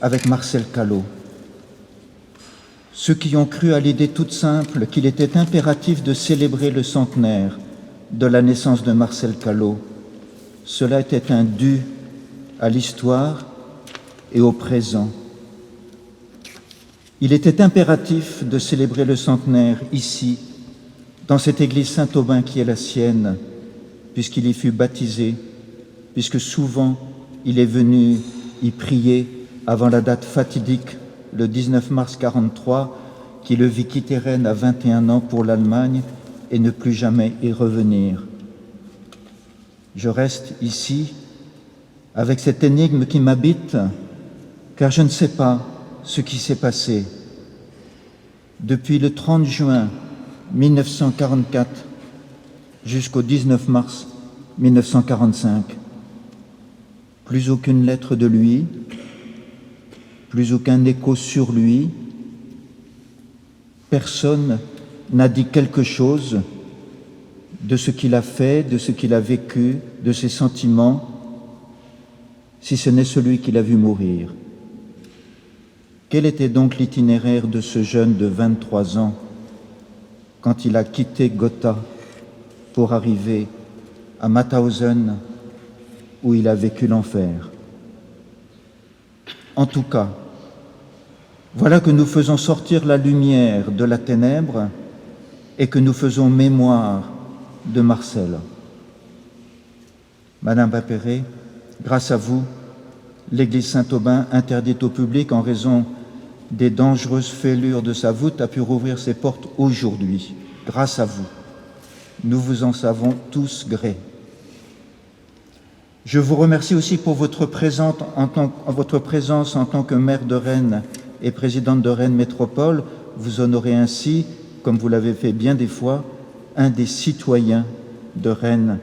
avec Marcel Callot. Ceux qui ont cru à l'idée toute simple qu'il était impératif de célébrer le centenaire de la naissance de Marcel Callot. Cela était un dû à l'histoire et au présent. Il était impératif de célébrer le centenaire ici, dans cette église Saint-Aubin qui est la sienne, puisqu'il y fut baptisé, puisque souvent il est venu y prier avant la date fatidique, le 19 mars 1943, qui le vit quitter Rennes à 21 ans pour l'Allemagne et ne plus jamais y revenir. Je reste ici avec cette énigme qui m'habite, car je ne sais pas ce qui s'est passé. Depuis le 30 juin 1944 jusqu'au 19 mars 1945, plus aucune lettre de lui, plus aucun écho sur lui. Personne n'a dit quelque chose de ce qu'il a fait, de ce qu'il a vécu, de ses sentiments, si ce n'est celui qu'il a vu mourir. Quel était donc l'itinéraire de ce jeune de 23 ans quand il a quitté Gotha pour arriver à Mauthausen où il a vécu l'enfer? En tout cas, voilà que nous faisons sortir la lumière de la ténèbre et que nous faisons mémoire de Marcel. Madame Bapéré, grâce à vous, l'église Saint-Aubin, interdite au public en raison des dangereuses fêlures de sa voûte, a pu rouvrir ses portes aujourd'hui. Grâce à vous, nous vous en savons tous gré. Je vous remercie aussi pour votre présence en tant que maire de Rennes et présidente de Rennes Métropole. Vous honorez ainsi, comme vous l'avez fait bien des fois, un des citoyens de Rennes,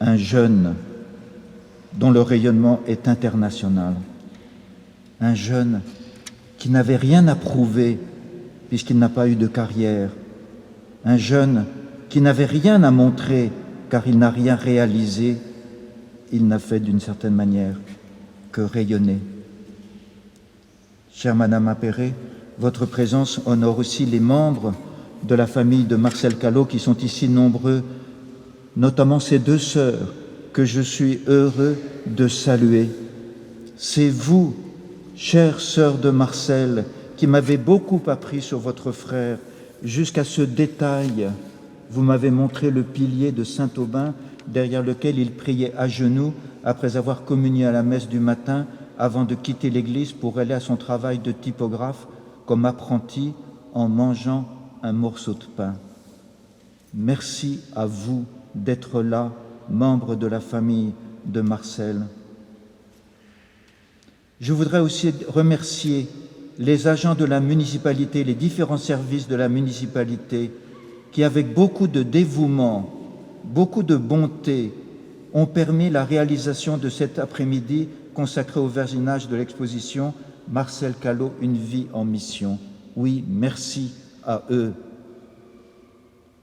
un jeune dont le rayonnement est international, un jeune qui n'avait rien à prouver puisqu'il n'a pas eu de carrière, un jeune qui n'avait rien à montrer car il n'a rien réalisé. Il n'a fait d'une certaine manière que rayonner. Chère Madame Appéré, votre présence honore aussi les membres de la famille de Marcel Callot qui sont ici nombreux, notamment ces deux sœurs que je suis heureux de saluer. C'est vous, chère sœur de Marcel, qui m'avez beaucoup appris sur votre frère, jusqu'à ce détail. Vous m'avez montré le pilier de Saint-Aubin derrière lequel il priait à genoux après avoir communié à la messe du matin avant de quitter l'église pour aller à son travail de typographe comme apprenti en mangeant un morceau de pain. Merci à vous d'être là, membres de la famille de Marcel. Je voudrais aussi remercier les agents de la municipalité, les différents services de la municipalité qui, avec beaucoup de dévouement, beaucoup de bonté, ont permis la réalisation de cet après-midi consacré au voisinage de l'exposition Marcel Callot, une vie en mission. Oui, merci à eux.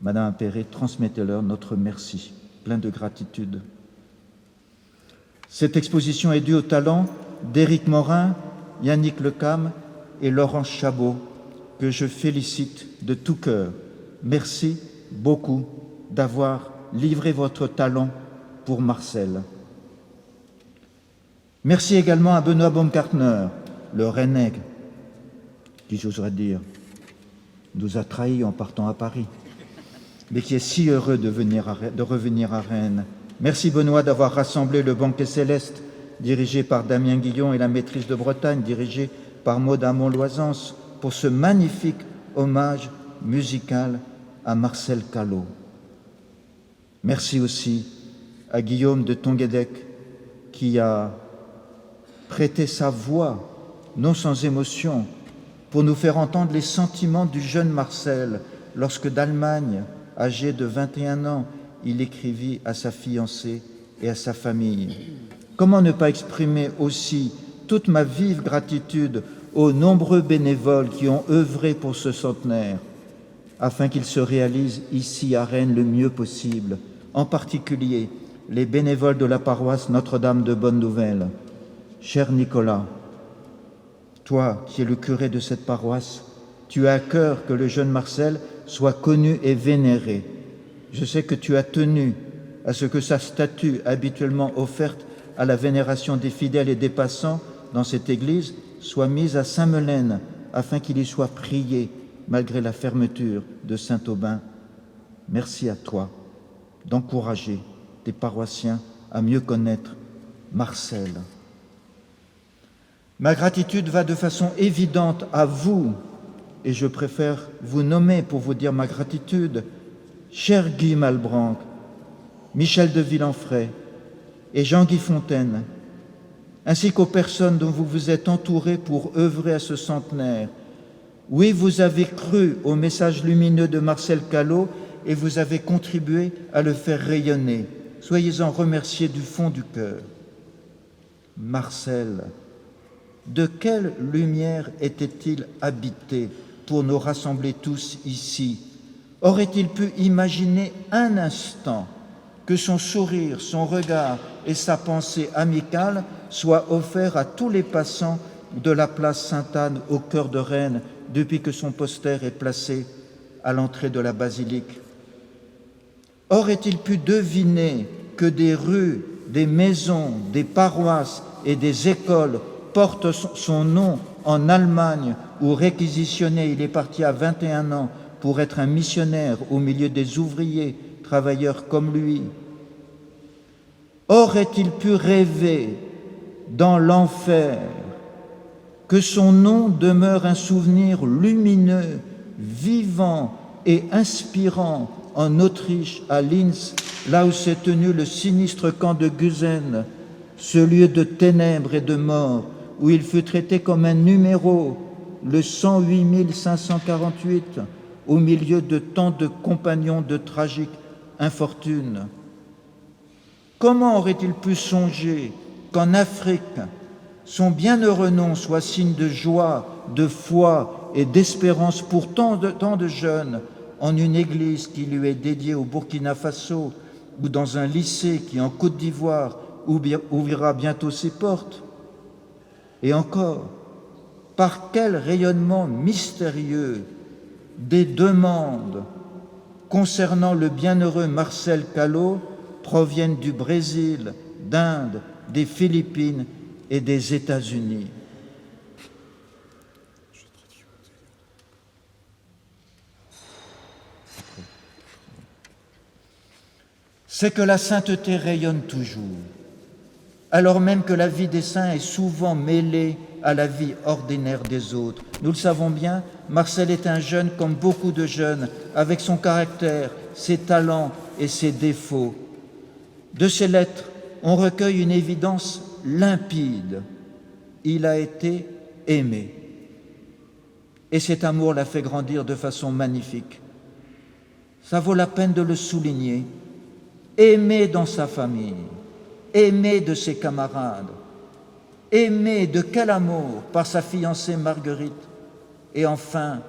Madame Appéré, transmettez-leur notre merci, plein de gratitude. Cette exposition est due au talent d'Éric Morin, Yannick Lecam et Laurence Chabot, que je félicite de tout cœur. Merci beaucoup d'avoir livré votre talent pour Marcel. Merci également à Benoît Baumgartner, le Rennais, qui, j'oserais dire, nous a trahis en partant à Paris, mais qui est si heureux de revenir à Rennes. Merci Benoît d'avoir rassemblé le Banquet Céleste, dirigé par Damien Guillon, et la Maîtrise de Bretagne, dirigée par Maud Amon-Loisance, pour ce magnifique hommage musical à Marcel Callot. Merci aussi à Guillaume de Tonguédec qui a prêté sa voix, non sans émotion, pour nous faire entendre les sentiments du jeune Marcel lorsque d'Allemagne, âgé de 21 ans, il écrivit à sa fiancée et à sa famille. Comment ne pas exprimer aussi toute ma vive gratitude aux nombreux bénévoles qui ont œuvré pour ce centenaire, afin qu'ils se réalisent ici à Rennes le mieux possible, en particulier les bénévoles de la paroisse Notre-Dame de Bonne-Nouvelle. Cher Nicolas, toi qui es le curé de cette paroisse, tu as à cœur que le jeune Marcel soit connu et vénéré. Je sais que tu as tenu à ce que sa statue habituellement offerte à la vénération des fidèles et des passants dans cette église soit mise à Saint-Melaine afin qu'il y soit prié malgré la fermeture de Saint-Aubin. Merci à toi d'encourager tes paroissiens à mieux connaître Marcel. Ma gratitude va de façon évidente à vous, et je préfère vous nommer pour vous dire ma gratitude, cher Guy Malbranc, Michel de Villenfray et Jean-Guy Fontaine, ainsi qu'aux personnes dont vous vous êtes entourés pour œuvrer à ce centenaire. Oui, vous avez cru au message lumineux de Marcel Callot et vous avez contribué à le faire rayonner. Soyez-en remerciés du fond du cœur. Marcel, de quelle lumière était-il habité pour nous rassembler tous ici? Aurait-il pu imaginer un instant que son sourire, son regard et sa pensée amicale soient offerts à tous les passants de la place Sainte-Anne au cœur de Rennes depuis que son poster est placé à l'entrée de la basilique? Aurait-il pu deviner que des rues, des maisons, des paroisses et des écoles portent son nom en Allemagne où réquisitionné il est parti à 21 ans pour être un missionnaire au milieu des ouvriers, travailleurs comme lui? Aurait-il pu rêver dans l'enfer que son nom demeure un souvenir lumineux, vivant et inspirant en Autriche, à Linz, là où s'est tenu le sinistre camp de Gusen, ce lieu de ténèbres et de mort, où il fut traité comme un numéro, le 108 548, au milieu de tant de compagnons de tragique infortune. Comment aurait-il pu songer qu'en Afrique, son bienheureux nom soit signe de joie, de foi et d'espérance pour tant de jeunes, en une église qui lui est dédiée au Burkina Faso ou dans un lycée qui, en Côte d'Ivoire, ouvrira bientôt ses portes? Et encore, par quel rayonnement mystérieux des demandes concernant le bienheureux Marcel Callot proviennent du Brésil, d'Inde, des Philippines et des États-Unis? C'est que la sainteté rayonne toujours, alors même que la vie des saints est souvent mêlée à la vie ordinaire des autres. Nous le savons bien, Marcel est un jeune comme beaucoup de jeunes, avec son caractère, ses talents et ses défauts. De ses lettres, on recueille une évidence limpide. Il a été aimé. Et cet amour l'a fait grandir de façon magnifique. Ça vaut la peine de le souligner. Aimé dans sa famille, aimé de ses camarades, aimé de quel amour par sa fiancée Marguerite, et enfin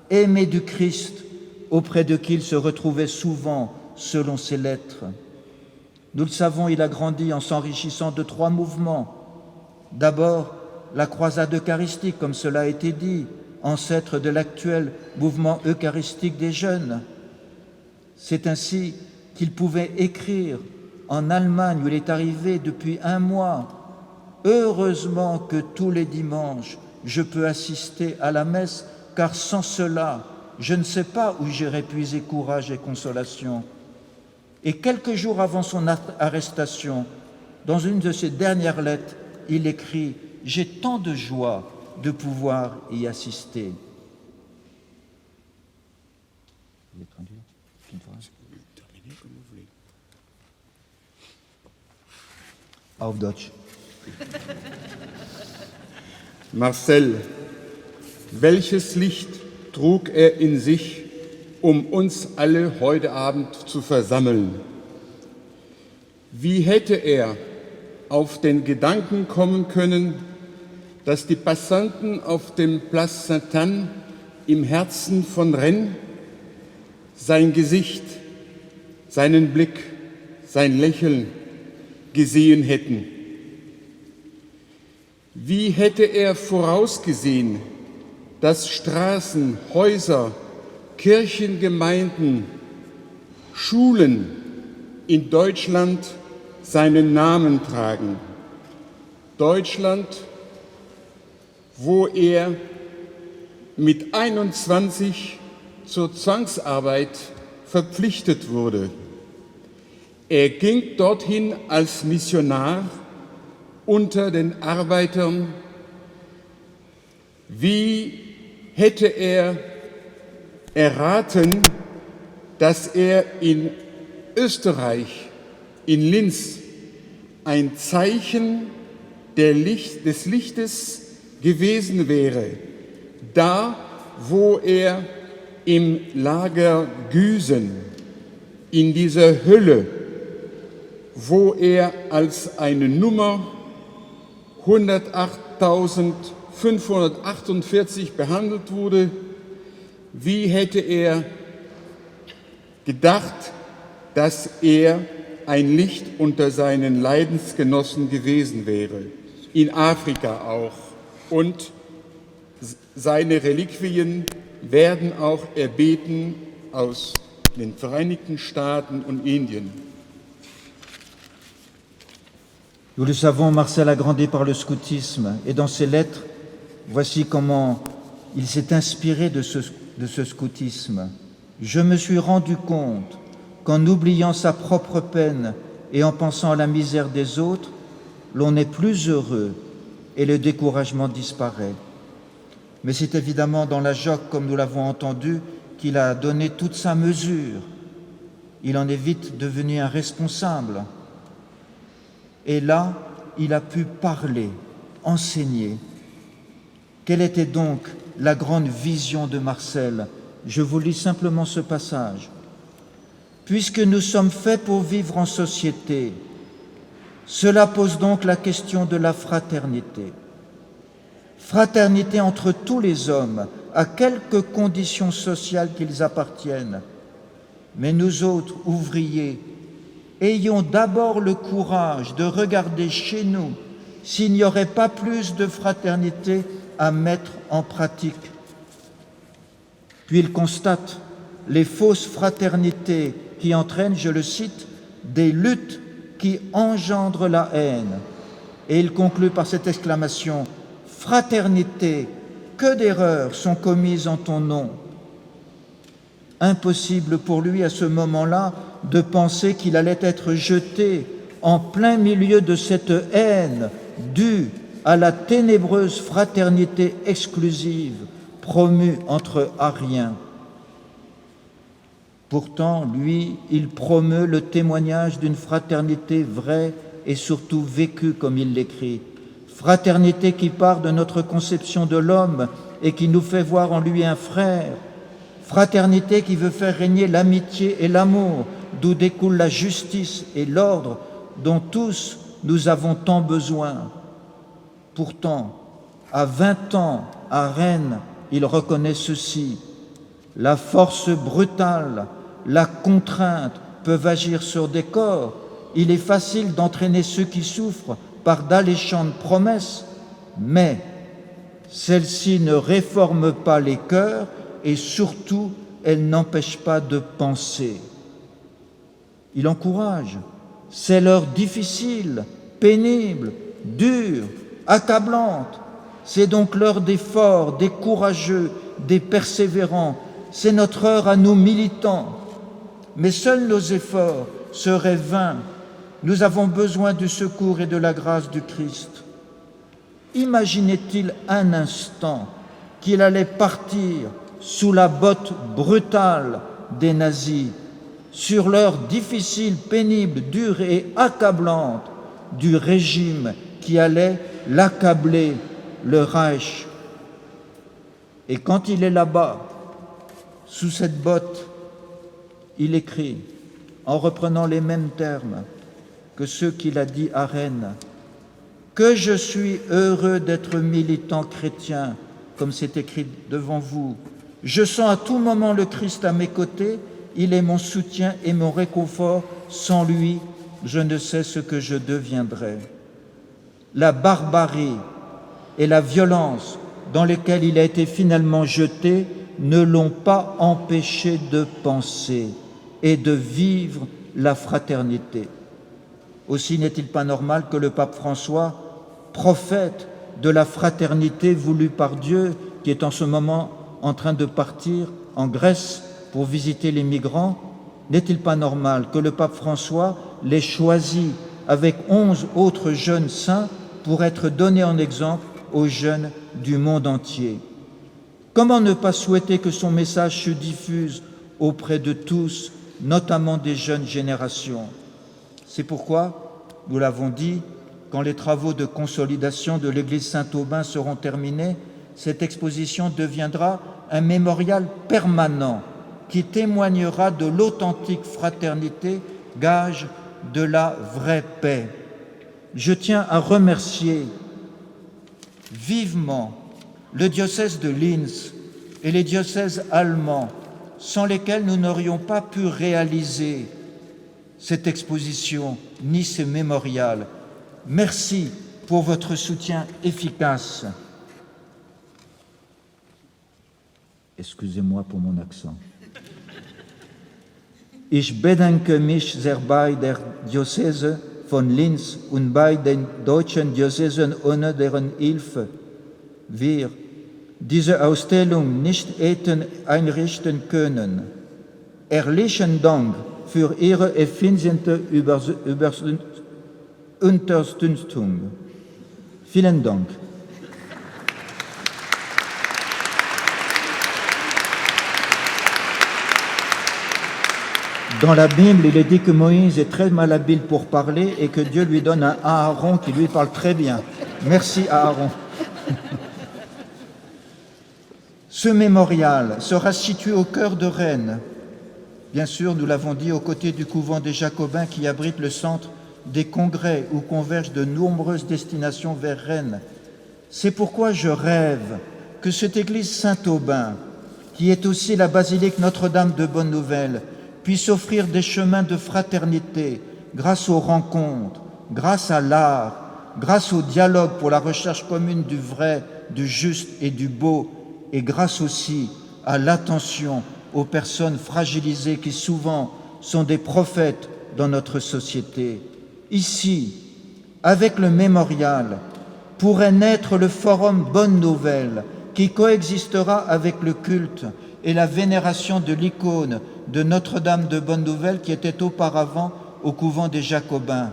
aimé du Christ auprès de qui il se retrouvait souvent selon ses lettres. Nous le savons, il a grandi en s'enrichissant de 3 mouvements. D'abord, la croisade eucharistique, comme cela a été dit, ancêtre de l'actuel mouvement eucharistique des jeunes. C'est ainsi qu'il pouvait écrire en Allemagne, où il est arrivé depuis 1 mois. Heureusement que tous les dimanches, je peux assister à la messe, car sans cela, je ne sais pas où j'irai puiser courage et consolation. Et quelques jours avant son arrestation, dans une de ses dernières lettres, il écrit « J'ai tant de joie de pouvoir y assister ». Auf Deutsch. Marcel, welches Licht trug er in sich, uns alle heute Abend zu versammeln? Wie hätte er auf den Gedanken kommen können, dass die Passanten auf dem Place Sainte-Anne im Herzen von Rennes sein Gesicht, seinen Blick, sein Lächeln gesehen hätten. Wie hätte er vorausgesehen, dass Straßen, Häuser, Kirchen, Gemeinden, Schulen in Deutschland seinen Namen tragen. Deutschland, wo er mit 21 zur Zwangsarbeit verpflichtet wurde. Er ging dorthin als Missionar unter den Arbeitern. Wie hätte er erraten, dass er in Österreich, in Linz, ein Zeichen des Lichtes gewesen wäre, da, wo er im Lager Güsen, in dieser Hölle, wo er als eine Nummer 108.548 behandelt wurde, wie hätte er gedacht, dass er ein Licht unter seinen Leidensgenossen gewesen wäre, in Afrika auch. Und seine Reliquien werden auch erbeten aus den Vereinigten Staaten und Indien. Nous le savons, Marcel a grandi par le scoutisme et dans ses lettres, voici comment il s'est inspiré de ce scoutisme. Je me suis rendu compte qu'en oubliant sa propre peine et en pensant à la misère des autres, l'on est plus heureux et le découragement disparaît. Mais c'est évidemment dans la joque, comme nous l'avons entendu, qu'il a donné toute sa mesure. Il en est vite devenu un responsable. Et là, il a pu parler, enseigner. Quelle était donc la grande vision de Marcel? Je vous lis simplement ce passage. Puisque nous sommes faits pour vivre en société, cela pose donc la question de la fraternité. Fraternité entre tous les hommes, à quelque conditions sociales qu'ils appartiennent. Mais nous autres, ouvriers, ayons d'abord le courage de regarder chez nous s'il n'y aurait pas plus de fraternité à mettre en pratique. Puis il constate les fausses fraternités qui entraînent, je le cite, des luttes qui engendrent la haine. Et il conclut par cette exclamation: « Fraternité, que d'erreurs sont commises en ton nom !» Impossible pour lui à ce moment-là de penser qu'il allait être jeté en plein milieu de cette haine due à la ténébreuse fraternité exclusive promue entre Ariens. Pourtant, lui, il promeut le témoignage d'une fraternité vraie et surtout vécue, comme il l'écrit. Fraternité qui part de notre conception de l'homme et qui nous fait voir en lui un frère. Fraternité qui veut faire régner l'amitié et l'amour, d'où découle la justice et l'ordre dont tous nous avons tant besoin. Pourtant, à 20 ans, à Rennes, il reconnaît ceci: la force brutale, la contrainte peuvent agir sur des corps. Il est facile d'entraîner ceux qui souffrent par d'alléchantes promesses, mais celles-ci ne réforment pas les cœurs et surtout, elles n'empêchent pas de penser. Il encourage. C'est l'heure difficile, pénible, dure, accablante. C'est donc l'heure des forts, des courageux, des persévérants. C'est notre heure à nous militants. Mais seuls nos efforts seraient vains. Nous avons besoin du secours et de la grâce du Christ. Imaginait-il un instant qu'il allait partir sous la botte brutale des nazis, sur l'heure difficile, pénible, dure et accablante du régime qui allait l'accabler, le Reich. Et quand il est là-bas, sous cette botte, il écrit, en reprenant les mêmes termes que ceux qu'il a dit à Rennes, que je suis heureux d'être militant chrétien, comme c'est écrit devant vous. Je sens à tout moment le Christ à mes côtés Il est mon soutien et mon réconfort. Sans lui, je ne sais ce que je deviendrais. La barbarie et la violence dans lesquelles il a été finalement jeté ne l'ont pas empêché de penser et de vivre la fraternité. Aussi n'est-il pas normal que le pape François, prophète de la fraternité voulue par Dieu, qui est en ce moment en train de partir en Grèce pour visiter les migrants, n'est-il pas normal que le pape François l'ait choisi avec 11 autres jeunes saints pour être donné en exemple aux jeunes du monde entier? Comment ne pas souhaiter que son message se diffuse auprès de tous, notamment des jeunes générations? C'est pourquoi, nous l'avons dit, quand les travaux de consolidation de l'église Saint-Aubin seront terminés, cette exposition deviendra un mémorial permanent qui témoignera de l'authentique fraternité, gage de la vraie paix. Je tiens à remercier vivement le diocèse de Linz et les diocèses allemands, sans lesquels nous n'aurions pas pu réaliser cette exposition ni ce mémorial. Merci pour votre soutien efficace. Excusez-moi pour mon accent. Ich bedanke mich sehr bei der Diözese von Linz und bei den deutschen Diözesen, ohne deren Hilfe wir diese Ausstellung nicht hätten einrichten können. Herzlichen Dank für Ihre effiziente Unterstützung. Vielen Dank. Dans la Bible, il est dit que Moïse est très malhabile pour parler et que Dieu lui donne un Aaron qui lui parle très bien. Merci Aaron. Ce mémorial sera situé au cœur de Rennes. Bien sûr, nous l'avons dit, aux côtés du couvent des Jacobins qui abrite le centre des congrès où convergent de nombreuses destinations vers Rennes. C'est pourquoi je rêve que cette église Saint-Aubin, qui est aussi la basilique Notre-Dame de Bonne-Nouvelle, puisse offrir des chemins de fraternité grâce aux rencontres, grâce à l'art, grâce au dialogue pour la recherche commune du vrai, du juste et du beau, et grâce aussi à l'attention aux personnes fragilisées qui souvent sont des prophètes dans notre société. Ici, avec le mémorial, pourrait naître le forum Bonne Nouvelle qui coexistera avec le culte et la vénération de l'icône de Notre-Dame de Bonne Nouvelle qui était auparavant au couvent des Jacobins.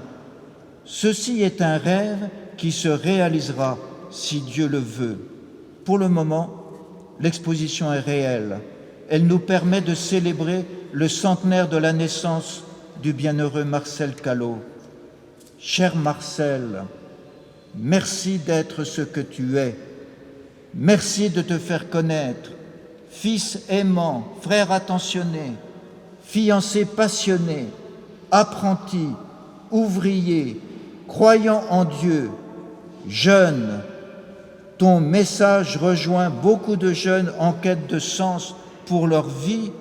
Ceci est un rêve qui se réalisera si Dieu le veut. Pour le moment, l'exposition est réelle. Elle nous permet de célébrer le centenaire de la naissance du bienheureux Marcel Callot. Cher Marcel, merci d'être ce que tu es. Merci de te faire connaître. Fils aimant, frère attentionné, fiancé passionné, apprenti, ouvrier, croyant en Dieu, jeune, ton message rejoint beaucoup de jeunes en quête de sens pour leur vie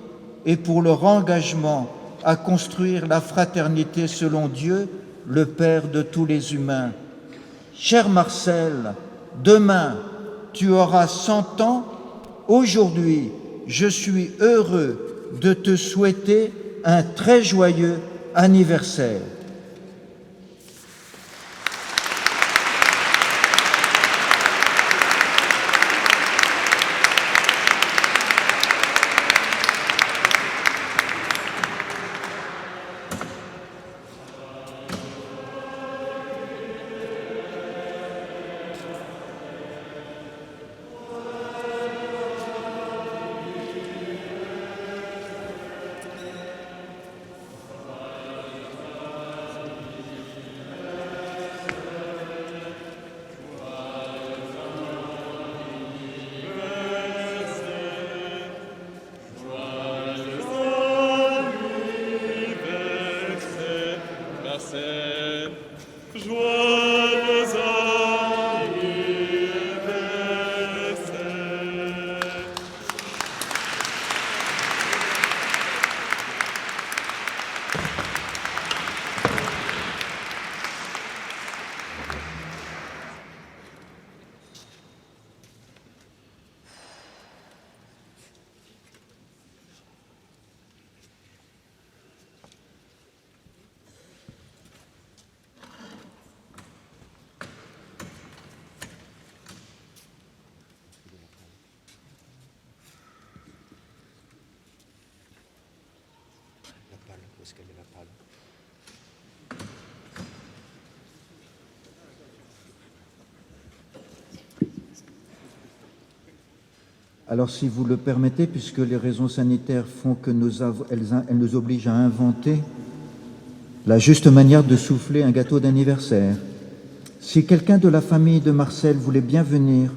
et pour leur engagement à construire la fraternité selon Dieu, le Père de tous les humains. Cher Marcel, demain, tu auras 100 ans. Aujourd'hui, je suis heureux de te souhaiter un très joyeux anniversaire. Alors, si vous le permettez, puisque les raisons sanitaires font que elles nous obligent à inventer la juste manière de souffler un gâteau d'anniversaire, si quelqu'un de la famille de Marcel voulait bien venir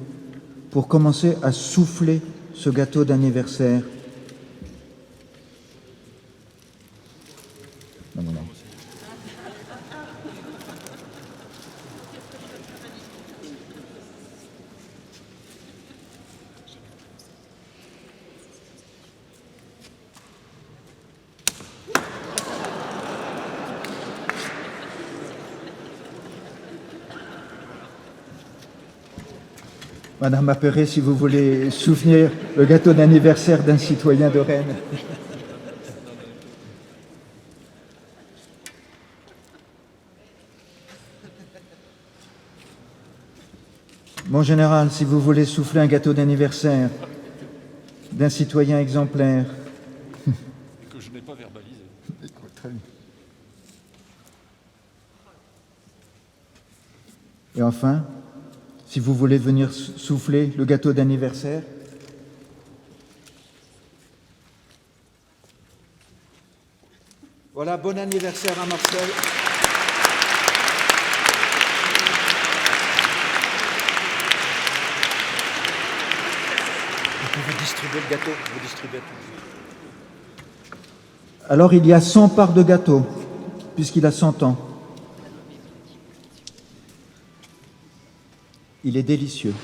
pour commencer à souffler ce gâteau d'anniversaire. Non. Madame Appéré, si vous voulez souvenir le gâteau d'anniversaire d'un citoyen de Rennes. Mon général, si vous voulez souffler un gâteau d'anniversaire d'un citoyen exemplaire. Que je n'ai pas verbalisé. Très bien. Et enfin, si vous voulez venir souffler le gâteau d'anniversaire. Voilà, bon anniversaire à Marcel. Vous pouvez distribuer le gâteau, vous distribuez tout. Alors il y a 100 parts de gâteau, puisqu'il a 100 ans. Il est délicieux.